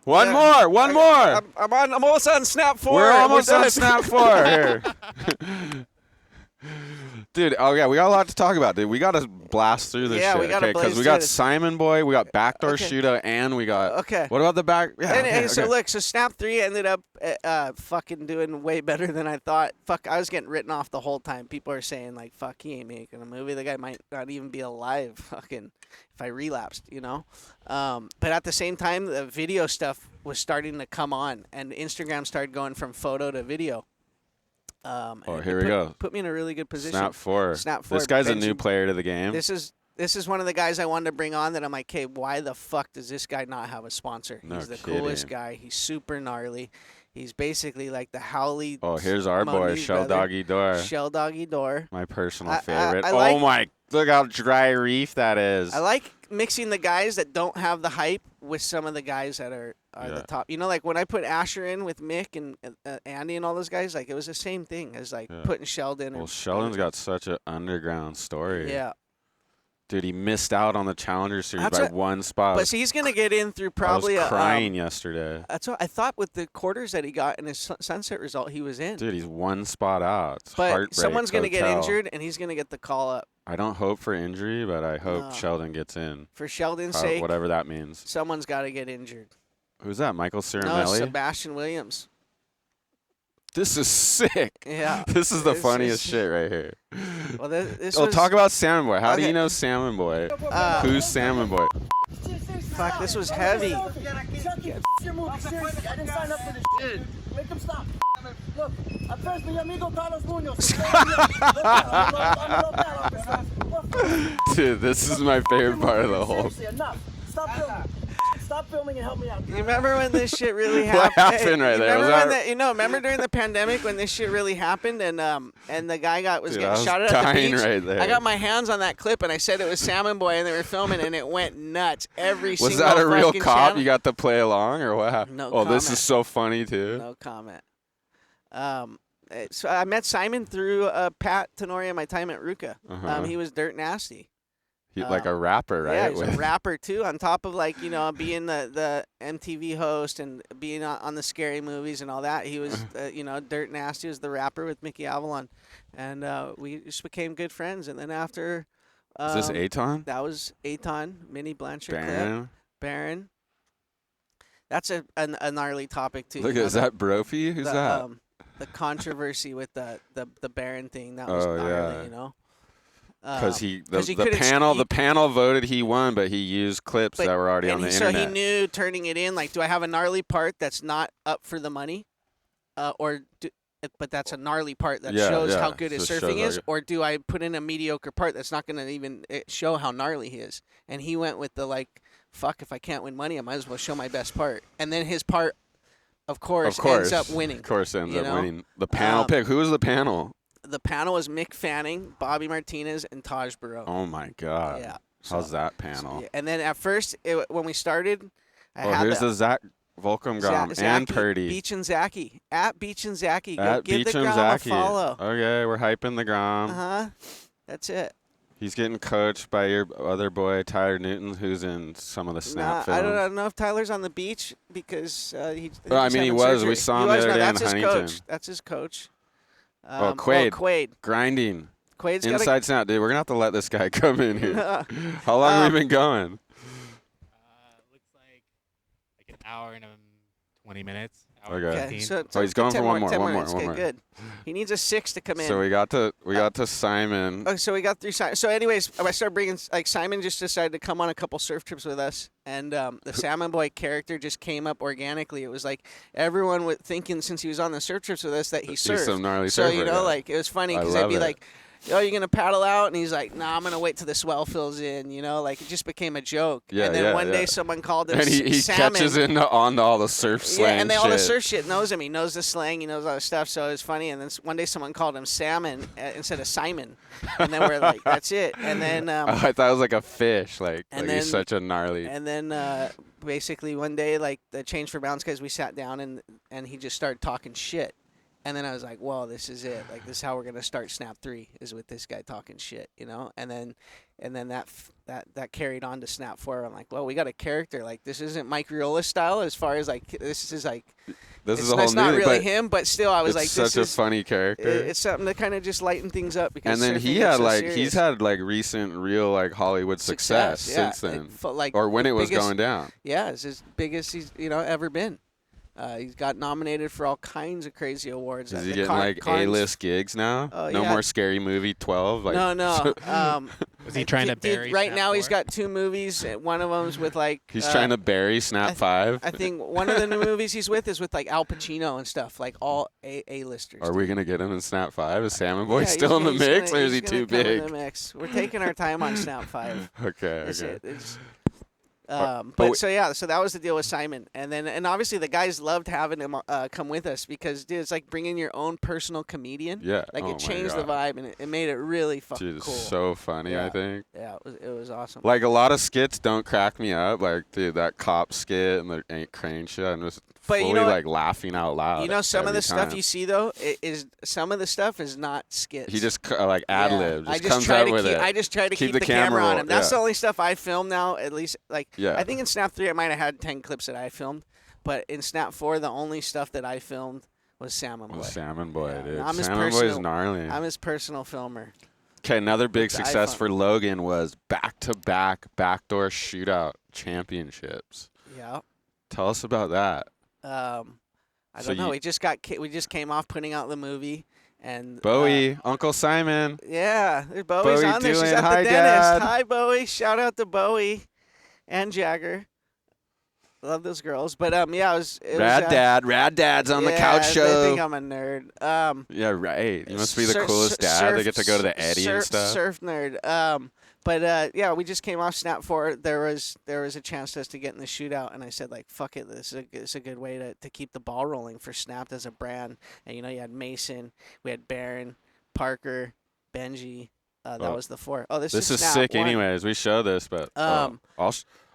One more. I'm almost on Snap 4. We're almost on done. Snap 4 here. Dude, oh yeah, we got a lot to talk about, dude. We got to blast through this Yeah, shit. we gotta okay, blaze we got through this. Simon Boy, we got Backdoor Okay. Shootout, and we got. Okay. What about the back? Yeah. And, okay, so okay. look, so Snap 3 ended up fucking doing way better than I thought. Fuck, I was getting written off the whole time. People are saying like, fuck, he ain't making a movie. The guy might not even be alive. Fucking, if I relapsed, you know. But at the same time, the video stuff was starting to come on, and Instagram started going from photo to video. And it Here we go. Put me in a really good position. Snap 4. Snap 4. This guy's a Benji- new player to the game. This is one of the guys I wanted to bring on that I'm like, hey, why the fuck does this guy not have a sponsor? No He's the kidding. coolest guy. He's super gnarly. He's basically like the Howley. Oh, here's our boy, Moniz Shell brother. Doggy Door. Shell Doggy Door. My personal I favorite. like- Oh my! Look how dry reef that is. I like mixing the guys that don't have the hype with some of the guys that are Yeah. the top. You know, like when I put Asher in with Mick and Andy and all those guys, like it was the same thing as like Yeah. putting Sheldon. Well, and Sheldon's got such an underground story. Yeah. Dude, he missed out on the Challenger Series That's by what- one spot. But see, he's gonna get in through probably I was a. crying yesterday. That's what I thought with the quarters that he got in his sunset result, he was in. Dude, he's one spot out. It's But heartbreak someone's going to get hotel. injured, and he's going to get the call up. I don't hope for injury, but I hope No. Sheldon gets in. For Sheldon's sake, Whatever that means. someone's got to get injured. Who's that? Michael No, Ciramelli? Sebastian Williams. This is sick. Yeah. This is the This funniest is- shit right here. Well, this Oh, was, talk about Salmon Boy. How do Okay. you know Salmon Boy? Uh, Who's Salmon Boy? Fuck, this was heavy. Chucky, your move. Seriously, I didn't sign up for this shit. Make him stop. Look, at first, mi amigo Carlos Munoz. Dude, this is my favorite part of the whole. Seriously, enough. Stop filming. Stop filming and help me out. You remember when this shit really What happened? happened right you there? Was Remember that- remember during the pandemic when this shit really happened, and the guy was Dude, I getting was shot at the dying beach. right there. I got my hands on that clip, and I said it was Salmon Boy, and they were filming, and it went nuts. Every Was single that a real fucking cop? channel- You got to play along, or what happened? No Oh, this comment. is so funny too. No comment. So I met Simon through Pat Tenoria my time at Ruka. Uh-huh. He was dirt nasty. Like a rapper, right? Yeah, he's a With- rapper too. On top of like being the MTV host and being on the scary movies and all that, he was dirt nasty. Was the rapper with Mickey Avalon, and we just became good friends. And then after, Is this Aton? that was Aton, Minnie Blanchard, Clip, Baron? Baron. That's a gnarly topic too. Look, you know, is that Brophy? Who's the, that? The controversy with the Baron thing, that was Oh, gnarly, yeah. you know. Because you the couldn't panel panel voted he won, but he used clips that were already on the so internet. he knew turning it in, like, do I have a gnarly part that's not up for the money, but that's a gnarly part that shows how good his So it surfing shows is, how or do I put in a mediocre part that's not going to even show how gnarly he is? And he went with the like, fuck, if I can't win money, I might as well show my best part. And then his part, of course, ends up winning. Of course, ends you up know? winning. The panel pick. Who was the panel? The panel was Mick Fanning, Bobby Martinez, and Taj Burrow. Oh my God. Yeah. How's that panel? Yeah, and then at first, when we started, I Oh, had here's the Zach Volcom Grom and Purdy. Beach and Zachy. At Beach and Zachy. Go At give Beach the and Grom Zachy. a follow. Okay, we're hyping the Grom. Uh-huh. That's it. He's getting coached by your other boy, Tyler Newton, who's in some of the Snapt films. I don't know if Tyler's on the beach because he. Well, I mean, he was. We saw him the other day in Huntington. That's his coach. Quaid. Quaid. Grinding. Quaid's Inside Snapt, dude. We're going to have to let this guy come in here. How long have we been going? Looks like an hour and 20 minutes. Okay. So he's going for one more. Good. He needs a 6 to come in. So we got to Simon. Oh, so we got through Simon. So, anyways, I started bringing Simon just decided to come on a couple surf trips with us, and the Salmon Boy character just came up organically. It was like everyone was thinking since he was on the surf trips with us that he surfed. He's some gnarly so surfer, you know, yeah. like it was funny because I'd be like, "Oh, you're gonna paddle out?" And he's like, "Nah, I'm gonna wait till the swell fills in." You know, like it just became a joke. Yeah, and then one day someone called him and he Salmon. catches in on all the surf slang. Yeah, and all shit. the surf shit knows him. He knows the slang. He knows all the stuff. So it was funny. And then one day someone called him Salmon instead of Simon. And then we're like, that's it. And then I thought it was like a fish. Like he's such a gnarly. And then basically one day, like the Change for Bounce guys, we sat down and he just started talking shit. And then I was like, well, this is it. Like, this is how we're going to start Snapt 3 is with this guy talking shit, you know? And then that carried on to Snapt 4. I'm like, well, we got a character. Like, this isn't Mike Riola style as far as, like, this is a whole it's not new, really but him, but still I was like, it's this such is a funny character. It's something to kind of just lighten things up. Because and then he's had, like, recent real, like, Hollywood success since then. Or when it was going down. Yeah, it's as big as he's, ever been. He's got nominated for all kinds of crazy awards. Is he getting like A-list gigs now? No more Scary Movie 12. Like, no. Was he trying to bury? Right Snapt now, 4? he's got 2 movies. One of them's with like. He's trying to bury Snapt 5. I think one of the new movies he's with is with like Al Pacino and stuff, like all A-listers. Are we gonna get him in Snapt 5? Is Salmon Boy Yeah, still in the mix, or is he he's too gonna come in big? the mix. We're taking our time on Snapt 5. Okay. So that was the deal with Simon, and obviously the guys loved having him come with us because dude, it's like bringing your own personal comedian. Yeah. Like oh it changed my the God. vibe and it made it really fucking Dude, it's cool. so funny. Yeah. I think. Yeah, it was awesome. Like a lot of skits don't crack me up. Like dude, that cop skit and the Ain't Crane shit. I'm just fully like laughing out loud. You know, some of the stuff time. you see though is some of the stuff is not skits. He just like ad lib. I Just comes out with it. I just try to keep the camera on him. That's yeah. the only stuff I film now. At least like Yeah. I think in Snapt 3 I might have had 10 clips that I filmed, but in Snapt 4 the only stuff that I filmed was Salmon Boy. Salmon Boy, dude. I'm his Salmon Boy is gnarly. I'm his personal filmer. Okay, another big success iPhone. for Logan was back-to-back Backdoor Shootout championships. Yeah. Tell us about that. I don't know. We just came off putting out the movie and Bowie, Uncle Simon. Yeah, Bowie's Bowie on there. She's Dulien. at Hi, the dentist. Dad. Hi, Bowie. Shout out to Bowie and Jagger. Love those girls. But it was Rad Dad's on the couch They show. think I'm a nerd. Yeah, right. You must be the coolest dad. They get to go to the Eddie and stuff. Surf nerd. We just came off Snapt 4. There was a chance for us to get in the shootout, and I said like, fuck it, this is a good way to keep the ball rolling for Snapt as a brand. And you had Mason, we had Barron, Parker, Benji. That was the 4. Oh, this is Snapt sick. 1. Anyways, we show this, but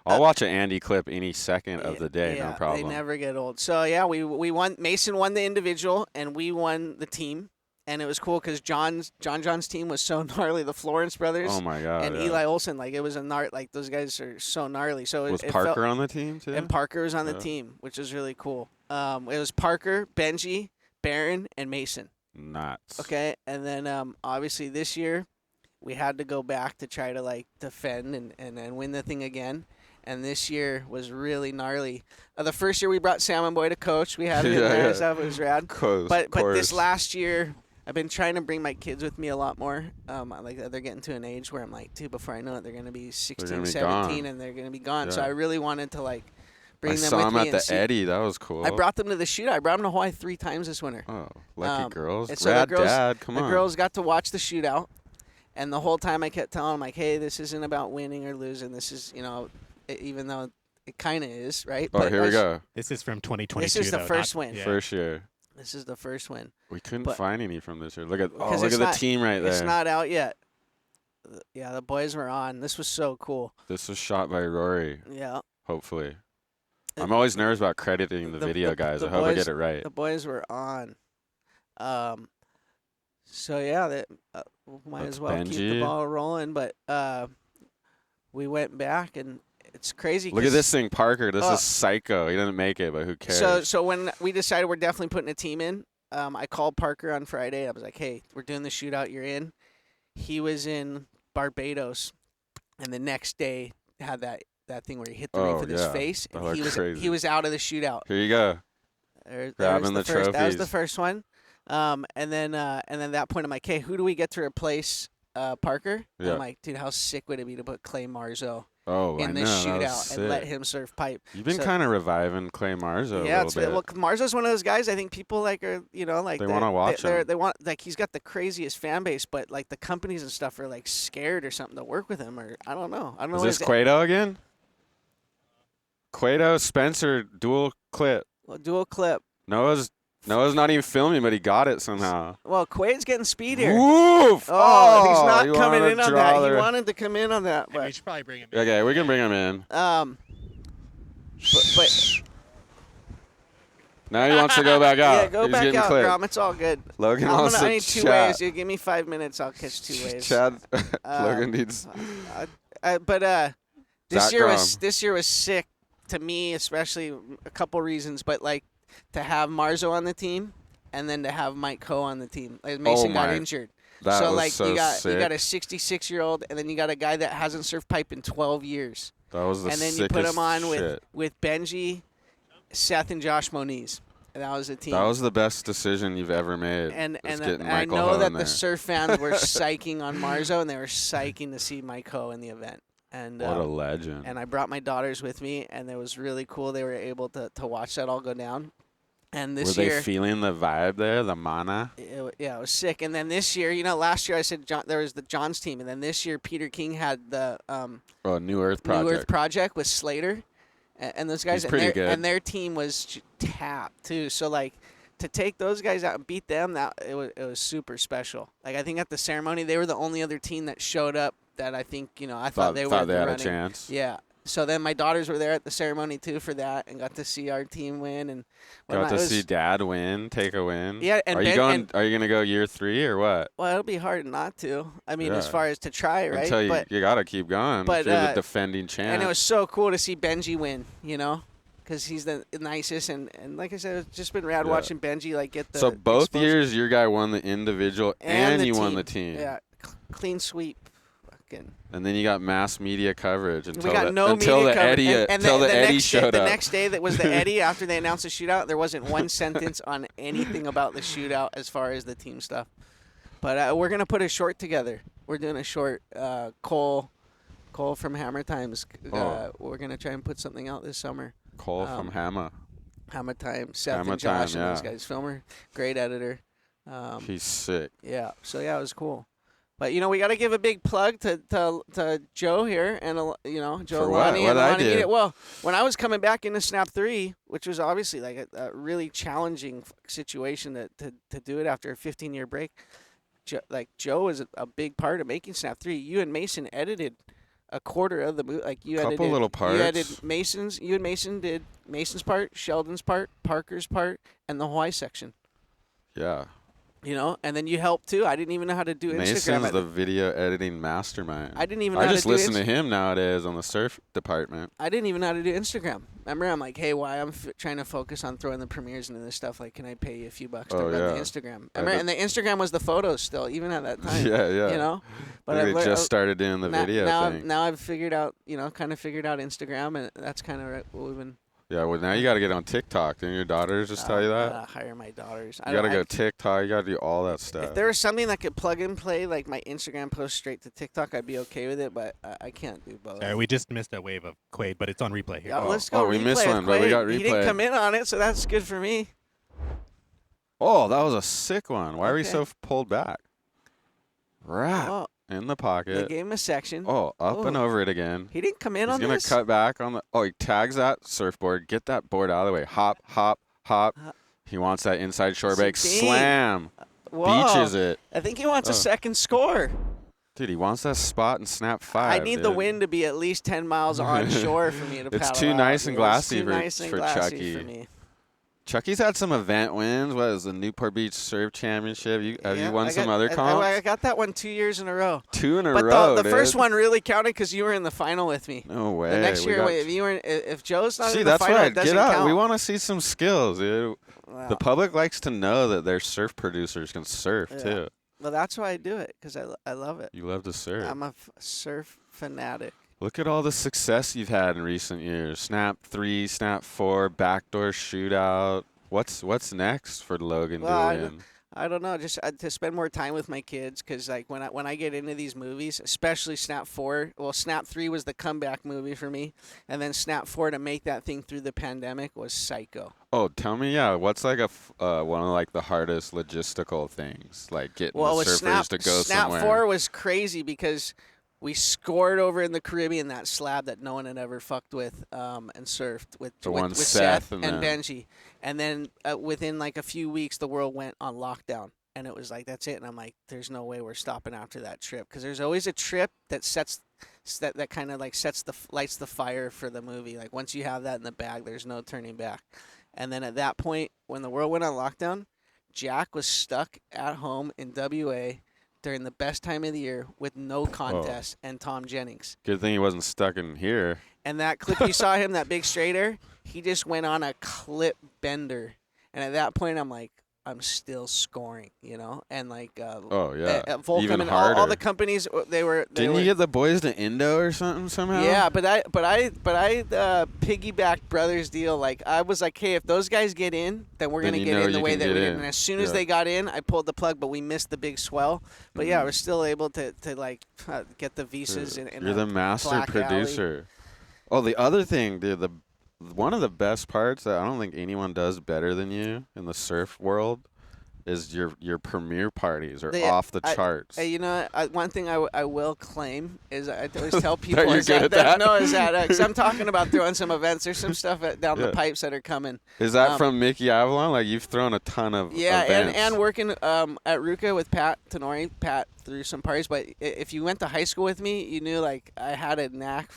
I'll watch an Andy clip any second of the day, no problem. They never get old. So we won. Mason won the individual, and we won the team. And it was cool because John's team was so gnarly. The Florence brothers. Oh my God. And Eli Olsen, like it was a like those guys are so gnarly. So was Parker on the team too? And Parker was on the team, which was really cool. It was Parker, Benji, Barron, and Mason. Nuts. Okay, and then obviously this year we had to go back to try to like defend and win the thing again. And this year was really gnarly. The first year we brought Salmon Boy to coach. We had him in there and stuff. It was rad. But this last year, I've been trying to bring my kids with me a lot more. Like they're getting to an age where I'm like, dude, before I know it, they're going to be 16, 17, and they're going to be gone. Yeah. So I really wanted to like bring them with me. I saw them at the Eddie. That was cool. I brought them to the shootout. I brought them to Hawaii 3 times this winter. Oh, lucky girls. So Rad Dad, come on. The girls got to watch the shootout. And the whole time I kept telling them, like, hey, this isn't about winning or losing. This is, even though it kind of is, right? Oh, here we go. This is from 2022. This is the first win. Yeah. First year. This is the first win. We couldn't find any from this year. Look at the team right there. It's not out yet. Yeah, the boys were on. This was so cool. This was shot by Rory. Yeah. Hopefully. I'm always nervous about crediting the video guys. I hope I get it right. The boys were on. So yeah, that might That's as well keep the Benji. ball rolling. But we went back, and it's crazy. Look at 'cause- this thing, Parker. This Oh. is psycho. He didn't make it, but who cares? So when we decided we're definitely putting a team in, I called Parker on Friday. I was like, "Hey, we're doing the shootout. You're in." He was in Barbados, and the next day had that thing where he hit the reef with his yeah. face, That and looked he was crazy. out of the shootout. Here you go. There's Grabbing the first, That was the trophies. first one. And then at that point, I'm like, "Hey, who do we get to replace Parker?" And Yeah. I'm like, "Dude, how sick would it be to put Clay Marzo Oh, I in know. this That was shootout and let sick. him surf pipe?" You've been So- kind of reviving Clay Marzo a Yeah, little bit. well, Marzo's one of those guys. I think people like are, like They wanna watch him. They want like he's got the craziest fan base, but like the companies and stuff are like scared or something to work with him, or I don't know. I don't know. Is what this his- Quaid again? Quaid, Spencer, dual clip. dual clip? Noah's not even filming, but he got it somehow. Well, Quaid's getting speed here. Woof! Oh, he's he not coming wanted in to on draw that. He the- wanted to come in on that, We but should probably bring him in. Okay, we can bring him in. but Now he wants to go back out. yeah, go He's back getting out, clipped. Grom. It's all good. Logan wants I to need 2 chat. waves. You give me 5 minutes, I'll catch 2 waves. Chad, Logan needs. But this Zach year Grom. was sick to me, especially a couple reasons. But like to have Marzo on the team, and then to have Mike Coe on the team. Like Mason got my- injured, That so was like so you got sick. a 66-year-old, and then you got a guy that hasn't surfed pipe in 12 years, That was the and then you sickest put him on shit. with Benji, Seth, and Josh Moniz, and that was the team. That was the best decision you've ever made. And was and getting I Michael know Ho that in the there. surf fans were psyching on Marzo, and they were psyching to see Mike Ho in the event. And What a legend. and I brought my daughters with me, and it was really cool. They were able to watch that all go down. And this Were year, they feeling the vibe there, the mana? it was sick. And then this year, last year I said there was the John's team, and then this year Peter King had the New Earth Project. New Earth Project with Slater, and those guys. He's pretty good. And their team was tapped too. So like to take those guys out and beat them, it was super special. Like I think at the ceremony they were the only other team that showed up that I think I thought they were had running. a chance. Yeah. So then my daughters were there at the ceremony too for that, and got to see our team win and Got it to was- see Dad win, take a win. Yeah, and are you Ben- going? and- Are you gonna go year 3 or what? Well, it'll be hard not to. I mean, as Yeah. far as to try, right? Until but you gotta keep going. but, if you're the uh, defending champ. and it was so cool to see Benji win, because he's the nicest, and like I said, it's just been rad Yeah. watching Benji like get the. so both exposure. years your guy won the individual and the you won team. the team. Yeah, clean sweep. Fucking. And then you got mass media coverage until We got no until media the coverage. Eddie and until the Eddie showed up. The next day that was the Eddie after they announced the shootout, there wasn't one sentence on anything about the shootout as far as the team stuff. But we're gonna put a short together. We're doing a short. Cole from Hammer Times. We're gonna try and put something out this summer. Cole from Hammer. Hammer Time, Seth Hammer and Josh Time, and those yeah. guys. Filmer, great editor. He's sick. Yeah. So yeah, it was cool. But we got to give a big plug to Joe here and Joe For what? Alani What and I Alani did? Media. Well, when I was coming back into Snap 3, which was obviously like a really challenging situation to do it after a 15-year break, Joe was a big part of making Snap 3. You and Mason edited a quarter of the movie. Like you Couple edited little You edited parts. Mason's. You and Mason did Mason's part, Sheldon's part, Parker's part, and the Hawaii section. Yeah. And then you helped too. I didn't even know how to do Instagram. Mason's the video editing mastermind. I didn't even know I how just to do listen Insta- to him nowadays on the surf department. I didn't even know how to do Instagram. Remember, I'm like, hey, why I'm trying to focus on throwing the premieres into this stuff. Like, can I pay you a few bucks to Oh, run the yeah. Instagram? I Remember, bet- and the Instagram was the photos still, even at that time. Yeah. But They I've learned- just started doing the video thing. Now I've figured out, kind of figured out Instagram, and that's kind of what we've been. Yeah, well, now you got to get on TikTok. Didn't your daughters just tell you that? Hire my daughters. You got to go TikTok. You got to do all that If stuff. there was something that could plug and play, like my Instagram post straight to TikTok, I'd be okay with it. But I can't do both. Sorry, we just missed a wave of Quaid, but it's on replay here. Yeah, let's go. we missed replay one, of but we Quaid. got He didn't replay. come in on it, so that's good for me. Oh, that was a sick one. Why are we Okay. so pulled back? Right. Oh, In the they pocket. gave him a section. Oh, up and Oh. over it again. He didn't come in He's on going this. to cut back on the. Oh, he tags that surfboard. Get that board out of the way. Hop, hop, hop. He wants that inside shore break. Dang. Slam. Whoa. Beaches it. I think he wants Oh. a second score. Dude, he wants that spot in Snap 5. I need the dude. wind to be at least 10 miles onshore for me to It's paddle too out. nice and It's glassy too for- nice and for glassy Chucky. for me. Chucky's had some event wins. What is the Newport Beach Surf Championship? Have you won some other comps? I got that one 2 years in a row. 2 in a but row, the first one really counted because you were in the final with me. No way. The next year, if Joe's not see, in the final, right. it doesn't Get out. count. We want to see some skills, dude. Wow. The public likes to know that their surf producers can surf, too. Well, that's why I do it, because I love it. You love to surf. I'm a surf fanatic. Look at all the success you've had in recent years. Snapt 3, Snapt 4, Backdoor, Shootout. What's next for Logan Dulien? I don't know. Just to spend more time with my kids, because like when I get into these movies, especially Snapt 4. Well, Snapt 3 was the comeback movie for me, and then Snapt 4 to make that thing through the pandemic was psycho. Oh, tell me, what's like one of like the hardest logistical things, like getting the surfers to go somewhere? Snapt 4 was crazy because we scored over in the Caribbean that slab that no one had ever fucked with and surfed with Seth and Benji. And then within like a few weeks, the world went on lockdown. And it was like, that's it. And I'm like, there's no way we're stopping after that trip. Because there's always a trip that that kind of like lights the fire for the movie. Like once you have that in the bag, there's no turning back. And then at that point, when the world went on lockdown, Jack was stuck at home in WA during the best time of the year with no contest and Tom Jennings. Good thing he wasn't stuck in here. And that clip you saw him, that big straighter, he just went on a clip bender. And at that point, I'm like, I'm still scoring, you know? And like, Volcom even and harder. all the companies, they were. Didn't you get the boys to Indo or something somehow? Yeah, but I piggybacked Brothers deal. Like I was like, hey, if those guys get in, then we're gonna get in the way that we did. And as soon as they got in, I pulled the plug, but we missed the big swell. But yeah, I was still able to like get the visas. You're the master producer. Oh, the other thing, dude, one of the best parts that I don't think anyone does better than you in the surf world is your premiere parties are off the charts. You know, one thing I will claim is I always tell people that you're good at that? No, is that because I'm talking about throwing some events. There's some stuff down the pipes that are coming. Is that from Mickey Avalon? Like you've thrown a ton of events. and working at Ruka with Pat Tenori. Pat threw some parties, but if you went to high school with me, you knew like I had a knack.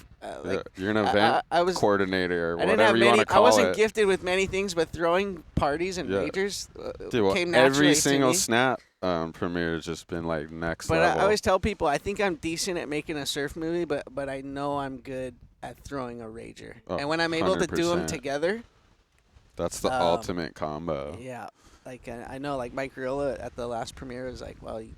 You're an event coordinator or whatever you want to call it. I wasn't gifted with many things, but throwing parties and majors came naturally every single to me. Snap premiere has just been like next level. But I always tell people I think I'm decent at making a surf movie, but I know I'm good at throwing a rager. And when I'm able to do them together, that's the ultimate combo. Yeah, like I know, like Mike Riola at the last premiere was like, well, you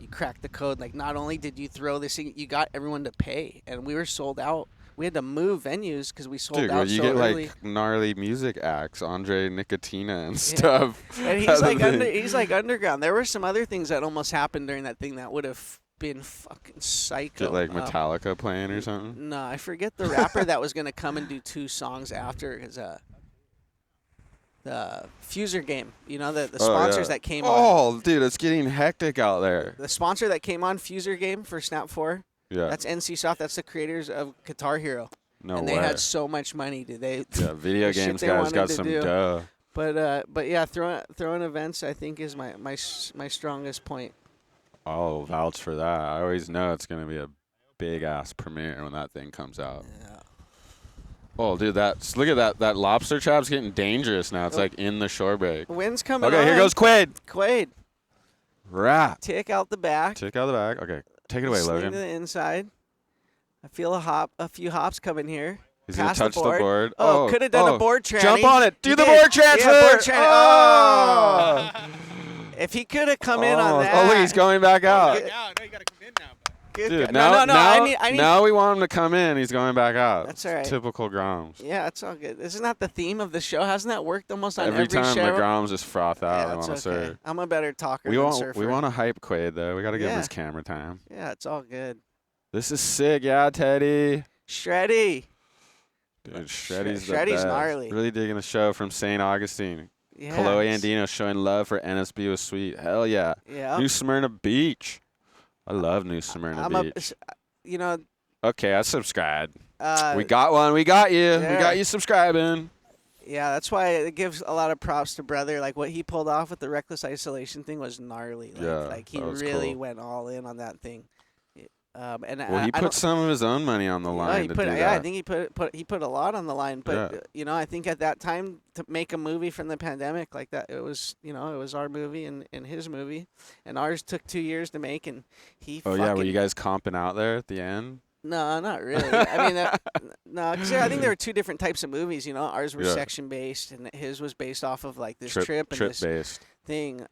cracked the code. Like not only did you throw this thing, you got everyone to pay, and we were sold out. We had to move venues because we sold out you so get early. Like gnarly music acts, Andre Nicotina and stuff. And he's like underground. There were some other things that almost happened during that thing that would have been fucking psycho. Get like Metallica playing or something? No, I forget the rapper that was gonna come and do 2 songs after his the Fuser game. You know the sponsors that came on. Oh, dude, it's getting hectic out there. The sponsor that came on Fuser game for Snapt 4. Yeah. That's NC Soft. That's the creators of Guitar Hero. No and way. they had so much money. Video games guys got some dough. But yeah, throwing events I think is my strongest point. I'll vouch for that. I always know it's gonna be a big ass premiere when that thing comes out. Yeah. Oh, dude, look at that lobster trap's getting dangerous now. It's like in the shore break. Wind's coming on. Okay, here goes Quaid. Quaid. Rat. Tick out the back. Tick out the back. Okay, take it away, Sling Logan. to the inside. I feel a few hops coming here. He's going to touch the board. Oh, could have done a board tranny. Jump on it. Do the board transfer. Yeah, board tranny. Oh. If he could have come in on that. Oh, look, he's going back out. No, you got to come in now. Dude, now we want him to come in. He's going back out. That's all right. Typical Groms. Yeah, it's all good. Isn't that the theme of the show? Hasn't that worked almost on every show? time the Groms just froth out, I want to serve. I'm a better talker than surfer. We want to hype Quaid, though. We got to give him his camera time. Yeah, it's all good. This is sick, Teddy. Shreddy. Dude, Shreddy's the Shreddy's best. gnarly. Really digging the show from St. Augustine. Yeah. Chloe Andino showing love for NSB was sweet. Hell yeah. Yeah. New Smyrna Beach. I love New Smyrna Beach. Okay, I subscribed. We got one. We got you. Yeah. We got you subscribing. Yeah, that's why it gives a lot of props to Brother. Like what he pulled off with the reckless isolation thing was gnarly. Like he really went all in on that thing. Well, he put some of his own money on the line to do that. I think he put a lot on the line. But I think at that time to make a movie from the pandemic like that, it was it was our movie and his movie, and ours took 2 years to make, and he. Oh yeah, were you guys comping out there at the end? No, not really. I mean, no, because I think there were two different types of movies. Ours were section based, and his was based off of like this trip and this based thing.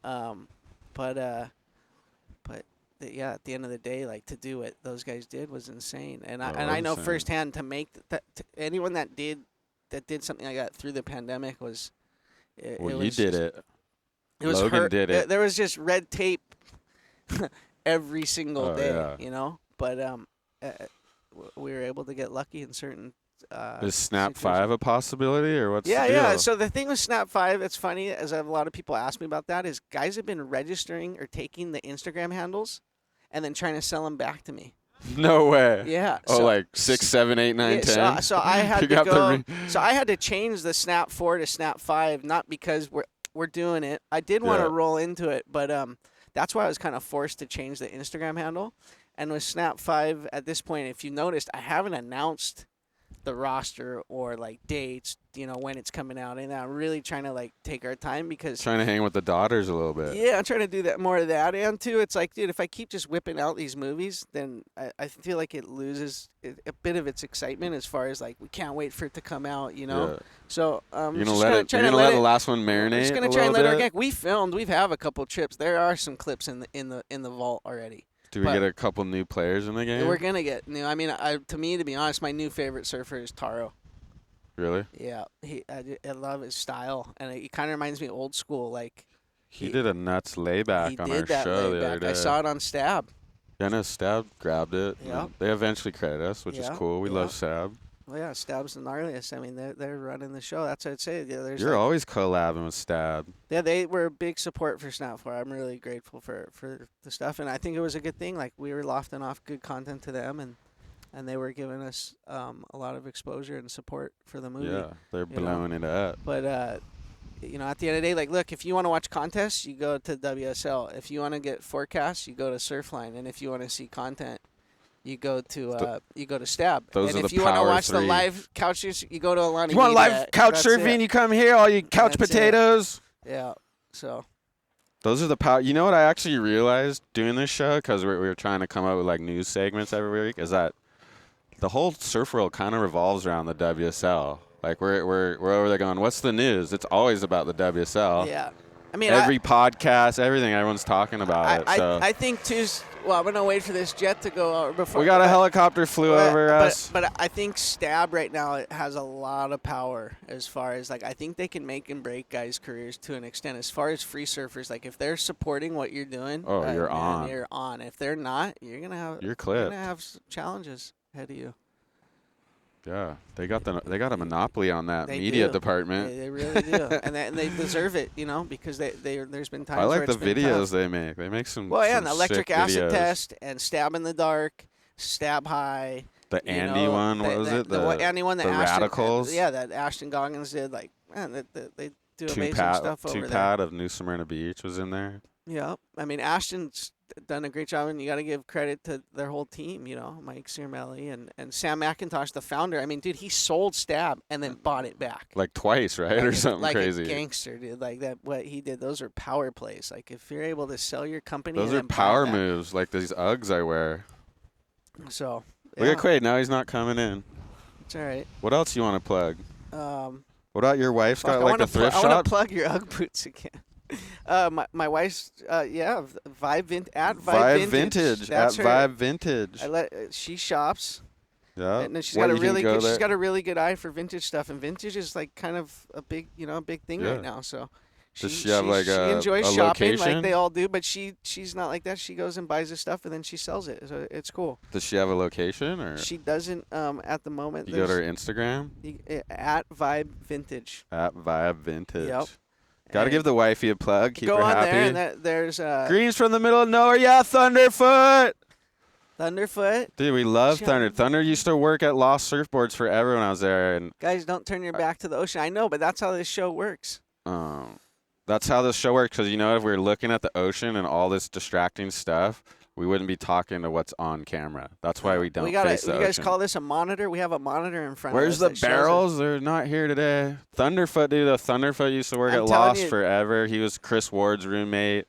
Yeah, at the end of the day, like to do what those guys did was insane, and I know firsthand to make that anyone that did something like that through the pandemic was. You did it. It was Logan did it. There was just red tape every single day, yeah. But we were able to get lucky in certain. Is Snap 5 a possibility, or what's the deal? Yeah. So the thing with Snap 5, it's funny, as I have a lot of people ask me about that, is guys have been registering or taking the Instagram handles and then trying to sell them back to me. No way. Yeah. Oh, so, like 6, 7, 8, 9, 10. So I had to go. So I had to change the Snap 4 to Snap 5, not because we're doing it. I did want to roll into it, but that's why I was kind of forced to change the Instagram handle. And with Snap 5, at this point, if you noticed, I haven't announced the roster or like dates, when it's coming out, and I'm really trying to like take our time because trying to hang with the daughters a little bit. Yeah, I'm trying to do that more of that, and too, it's like, dude, if I keep just whipping out these movies, then I feel like it loses a bit of its excitement as far as like we can't wait for it to come out, Yeah. So you're gonna let the last one marinate. I'm just gonna try and let it organic. We have a couple trips. There are some clips in the vault already. Do we get a couple new players in the game? We're gonna get new. I mean, to be honest, my new favorite surfer is Taro. Really? Yeah, I love his style, and it kind of reminds me of old school. Like he did a nuts layback on our show the other day. I saw it on Stab. Yeah, no, Stab grabbed it. Yeah. They eventually credit us, which is cool. We love Stab. Well, yeah, Stab's the gnarliest. I mean, they're running the show. That's what I'd say. Yeah, You're always collabing with Stab. Yeah, they were a big support for Snap 4. I'm really grateful for the stuff, and I think it was a good thing. Like, we were lofting off good content to them, and they were giving us a lot of exposure and support for the movie. Yeah, they're blowing it up. But, at the end of the day, like, look, if you want to watch contests, you go to WSL. If you want to get forecasts, you go to Surfline. And if you want to see content, you go to Stab. Those and are if you want to watch the live couch, you go to Alani. You want live couch surfing? You come here, all you couch potatoes. Yeah. So. Those are the power. You know what I actually realized doing this show, because we were trying to come up with like news segments every week, is that the whole surf world kind of revolves around the WSL. Like we're over there going, what's the news? It's always about the WSL. Yeah. I mean, every podcast, everything, everyone's talking about it. So I think too. Well, I'm gonna wait for this jet to go over before. We got a helicopter flew over us. But I think Stab right now it has a lot of power as far as like I think they can make and break guys' careers to an extent. As far as free surfers, like if they're supporting what you're doing, you're on. You're on. If they're not, you're gonna have you're clipped. You're gonna have challenges ahead of you. Yeah, they got a monopoly on that media department. They really do, and they deserve it, because there's been times. I like where the videos they make. They make some. Well, yeah, some the electric acid videos. test and Stab in the dark, Stab high. The Andy one, what was it? The Andy one, the Radicals. Yeah, that Ashton Goggins did. Like, man, they do amazing stuff over there. Two-Pat of New Smyrna Beach was in there. Yeah, I mean Ashton's done a great job, and you got to give credit to their whole team. Mike Ciermelli and Sam McIntosh, the founder. I mean, dude, he sold Stab and then bought it back. Like twice, right, or something like crazy. Like a gangster, dude. Like that, what he did. Those are power plays. Like if you're able to sell your company, those are power moves. Like these Uggs I wear. So look at Quaid. Now he's not coming in. It's all right. What else you want to plug? What about your wife's got like a thrift shop? I want to plug your Ugg boots again. My wife's Vibe Vintage. That's her. Vibe Vintage. She shops. Yeah. And then she's got a really good eye for vintage stuff, and vintage is like kind of a big thing right now. So does she have like she enjoys a shopping location? like they all do, but she's not like that. She goes and buys the stuff and then she sells it. So it's cool. Does she have a location or? She doesn't at the moment. You go to her Instagram? At Vibe Vintage. At Vibe Vintage. Yep. Got to give the wifey a plug. Keep her happy. Go on there, and there's Greens from the middle of nowhere. Yeah, Thunderfoot. Thunderfoot. Dude, we love Thunder. Thunder used to work at Lost Surfboards forever when I was there. And guys, don't turn your back to the ocean. I know, but that's how this show works. That's how this show works. Because if we're looking at the ocean and all this distracting stuff, we wouldn't be talking to what's on camera. That's why we don't face the You guys ocean. call this a monitor? We have a monitor in front Where's of the us. that shows barrels? They're not here today. Thunderfoot, dude. Thunderfoot used to work I'm at telling Lost you- forever. He was Chris Ward's roommate,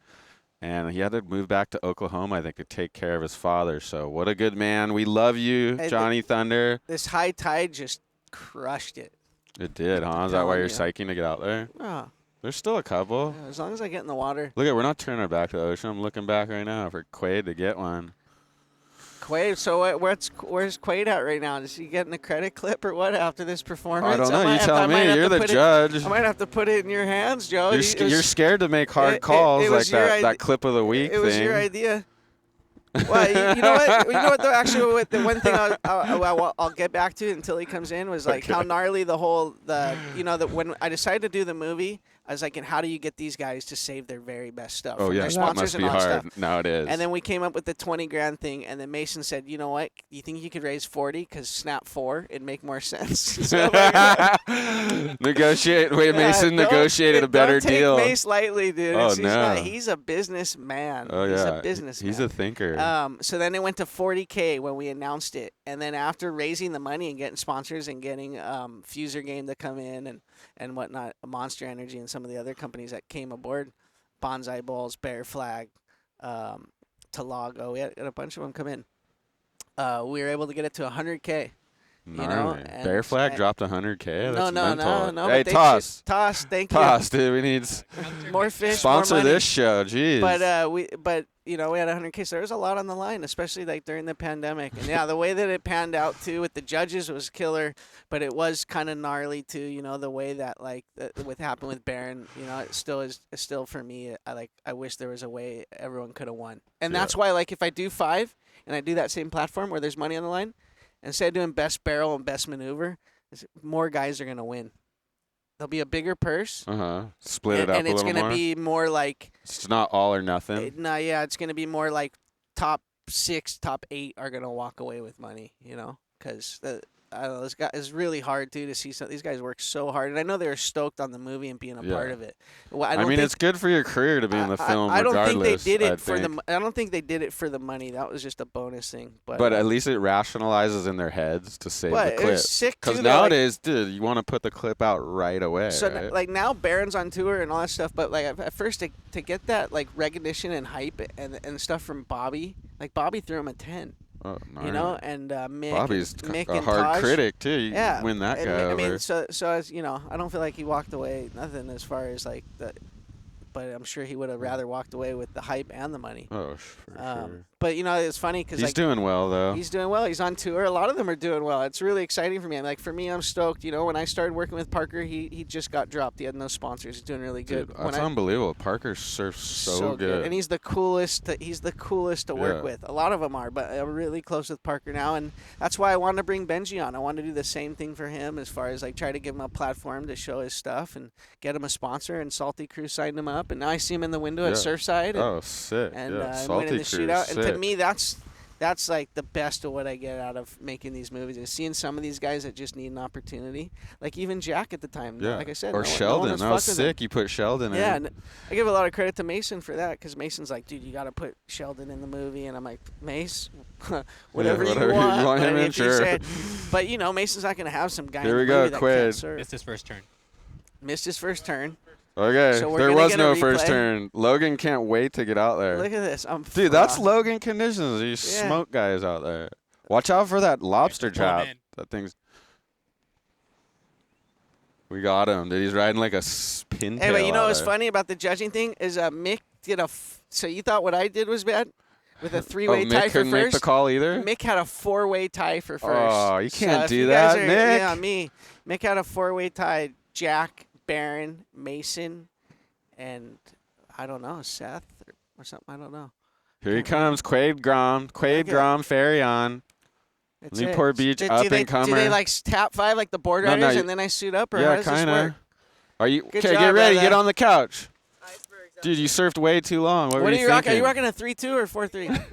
and he had to move back to Oklahoma, I think, to take care of his father. So what a good man. We love you, Hey, Johnny Thunder. This high tide just crushed it. It did, huh? Is that why you're psyching to get out there? Oh, There's still a couple. as long as I get in the water. Look at, we're not turning our back to the ocean. I'm looking back right now for Quaid to get one. Quaid, so where's Quaid at right now? Is he getting a credit clip or what after this performance? I don't know. might You have tell I might me. have You're to the put judge. I might have to put it in your hands, Joe. You're scared to make hard calls it like was your that clip of the week It was thing. your idea. Well, you know what? You know what? Though, actually, the one thing I'll get back to until he comes in was like how gnarly when I decided to do the movie, I was like, and how do you get these guys to save their very best stuff? Oh from yeah, their that sponsors must and be all that hard. stuff. Now it is. And then we came up with the 20 grand thing, and then Mason said, you know what? You think you could raise 40 because Snapt 4, it'd make more sense. So Negotiate. Wait, Mason negotiated a better don't take deal. Mace lightly, dude. Oh, He's a businessman. Oh yeah, He's a businessman. He's a thinker. So then it went to 40K when we announced it, and then after raising the money and getting sponsors and getting Fuser Game to come in and whatnot, Monster Energy and some of the other companies that came aboard, Bonsai Bowls, Bear Flag, Talago, we had a bunch of them come in. We were able to get it to 100K. You know, Gnarly. Bear Flag dropped 100K. No. Hey, but Toss. Toss, thank you. Toss, dude. We need more fish, sponsor more money. this show. Jeez. But we had 100K, so there was a lot on the line, especially like during the pandemic. And yeah, the way that it panned out too with the judges was killer, but it was kind of gnarly too. You know, the way that what happened with Baron. You know, it still is. Still for me, I wish there was a way everyone could have won. And that's why, like, if I do 5 and I do that same platform where there's money on the line, instead of doing best barrel and best maneuver, more guys are gonna win. There'll be a bigger purse. Split it up a little more. And it's gonna be more like. It's not all or nothing. It's gonna be more like top 6, top 8 are gonna walk away with money. You know, because I don't know, this guy is really hard too to see. These guys work so hard, and I know they were stoked on the movie and being a part of it. Well, I mean, it's good for your career to be in the film. I don't regardless, think they did it for the. I don't think they did it for the money. That was just a bonus thing. But at least it rationalizes in their heads to save the it clip. was sick too. Because nowadays, dude, you want to put the clip out right away. So right? like now Baron's on tour and all that stuff, but like at first to get that like recognition and hype and stuff from Bobby, like Bobby threw him a 10. Oh, you know, and Mick. Bobby's Mick a and hard Taj. critic too. You Yeah, win that guy I over. mean, so as you know, I don't feel like he walked away nothing as far as like that. But I'm sure he would have rather walked away with the hype and the money. Oh, for sure. But you know, it's funny because He's doing well though. He's doing well. He's on tour. A lot of them are doing well. It's really exciting for me. Like for me, I'm stoked. You know, when I started working with Parker, he just got dropped. He had no sponsors. He's doing really good. Dude, that's unbelievable. Parker surfs so good. And he's the coolest. He's the coolest to work with. A lot of them are, but I'm really close with Parker now, and that's why I wanted to bring Benji on. I wanted to do the same thing for him as far as like try to give him a platform to show his stuff and get him a sponsor. And Salty Crew signed him up, and now I see him in the window at Surfside. And, sick. And Salty winning the Crew, shootout. sick. And to me, that's like the best of what I get out of making these movies is seeing some of these guys that just need an opportunity. Like even Jack at the time. Yeah. Like I said. Or Sheldon. That was sick. You put Sheldon in. Yeah. And I give a lot of credit to Mason for that because Mason's like, dude, you got to put Sheldon in the movie. And I'm like, Mace, whatever you want. You want him in, sure. But, you know, Mason's not going to have some guy Here in we the go, movie that Quaid. can't surf. Missed his first turn. Missed his first turn. Okay, so there was no first turn. Logan can't wait to get out there. Look at this. Dude, that's Logan conditions. You smoke guys out there. Watch out for that lobster trap. That thing's. We got him. Dude, he's riding like a pintail. Hey, but you know what's funny about the judging thing is Mick did so you thought what I did was bad? With a 3-way tie for first. Mick couldn't make the call either? Mick had a 4-way tie for first. Oh, you can't do that, Mick. Yeah, me. Mick had a 4-way tie. Jack, Baron, Mason, and I don't know, Seth or something. I don't know. Here he comes, Quaid Grom, ferry on. Newport Beach, up and comer. Do they like tap 5 like the board riders and then I suit up, or how does this work? Are you Good okay? job, Get ready. brother. Get on the couch. Dude, you surfed way too long. What were you rocking? thinking? Are you rocking a 3-2 or 4-3?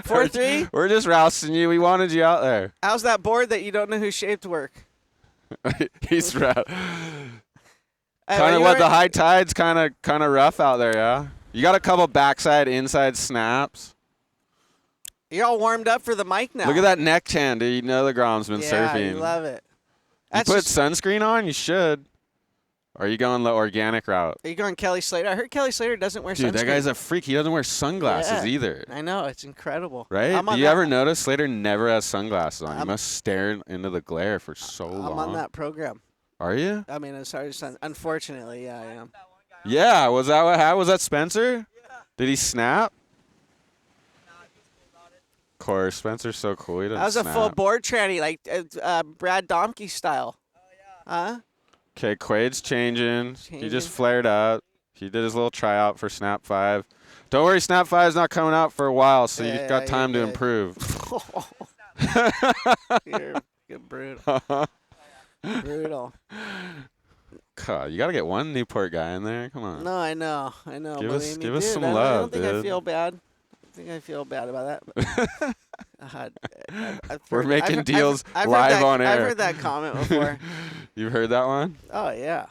4-3? We're just rousting you. We wanted you out there. How's that board that you don't know who shaped work? He's rough. Kind of what the high tide's kind of rough out there, yeah. You got a couple backside, inside snaps. You're all warmed up for the mic now. Look at that neck tan, dude. You know the Grom's been Yeah, surfing. you love it. You put sunscreen on? You should. Or are you going the organic route? Are you going Kelly Slater? I heard Kelly Slater doesn't wear sunscreen. Dude, that guy's a freak. He doesn't wear sunglasses either. I know. It's incredible. Right? Do you ever notice Slater never has sunglasses on? He must stare into the glare for so long. I'm on that program. Are you? I mean, as hard as unfortunately, yeah, I am. Yeah. Was that what happened? Was that Spencer? Yeah. Did he snap? Of course. Spencer's so cool. He doesn't That was a snap. full board tranny, like Brad Domke style. Huh? Okay, Quaid's changing. He just flared up. He did his little tryout for Snap 5. Don't worry, Snap 5 is not coming out for a while, so you've got time to improve. You're brutal. Brutal. God, you got to get one Newport guy in there. Come on. No, I know. Give us some I love, don't think I dude. feel bad. I feel bad about that. We're making deals live on air. I've heard that comment before. You've heard that one? Oh yeah.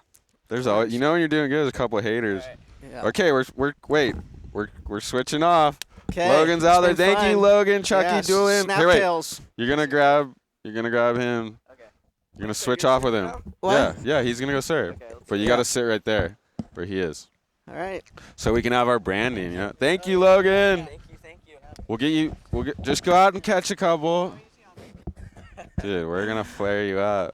There's always, you know, when you're doing good, there's a couple of haters. Yeah. Okay, we're switching off. Okay. Logan's out there. It's been Thank you, fun. Logan, Chucky, Yeah, Dulien. Hey, wait. Snaptails. You're gonna grab him. Okay. You're gonna switch off with him. What? Yeah, he's gonna go serve. But you gotta sit right there where he is. All right. So we can have our branding. You know. Thank you, Logan. Thank you. Just go out and catch a couple. Dude, we're gonna flare you up.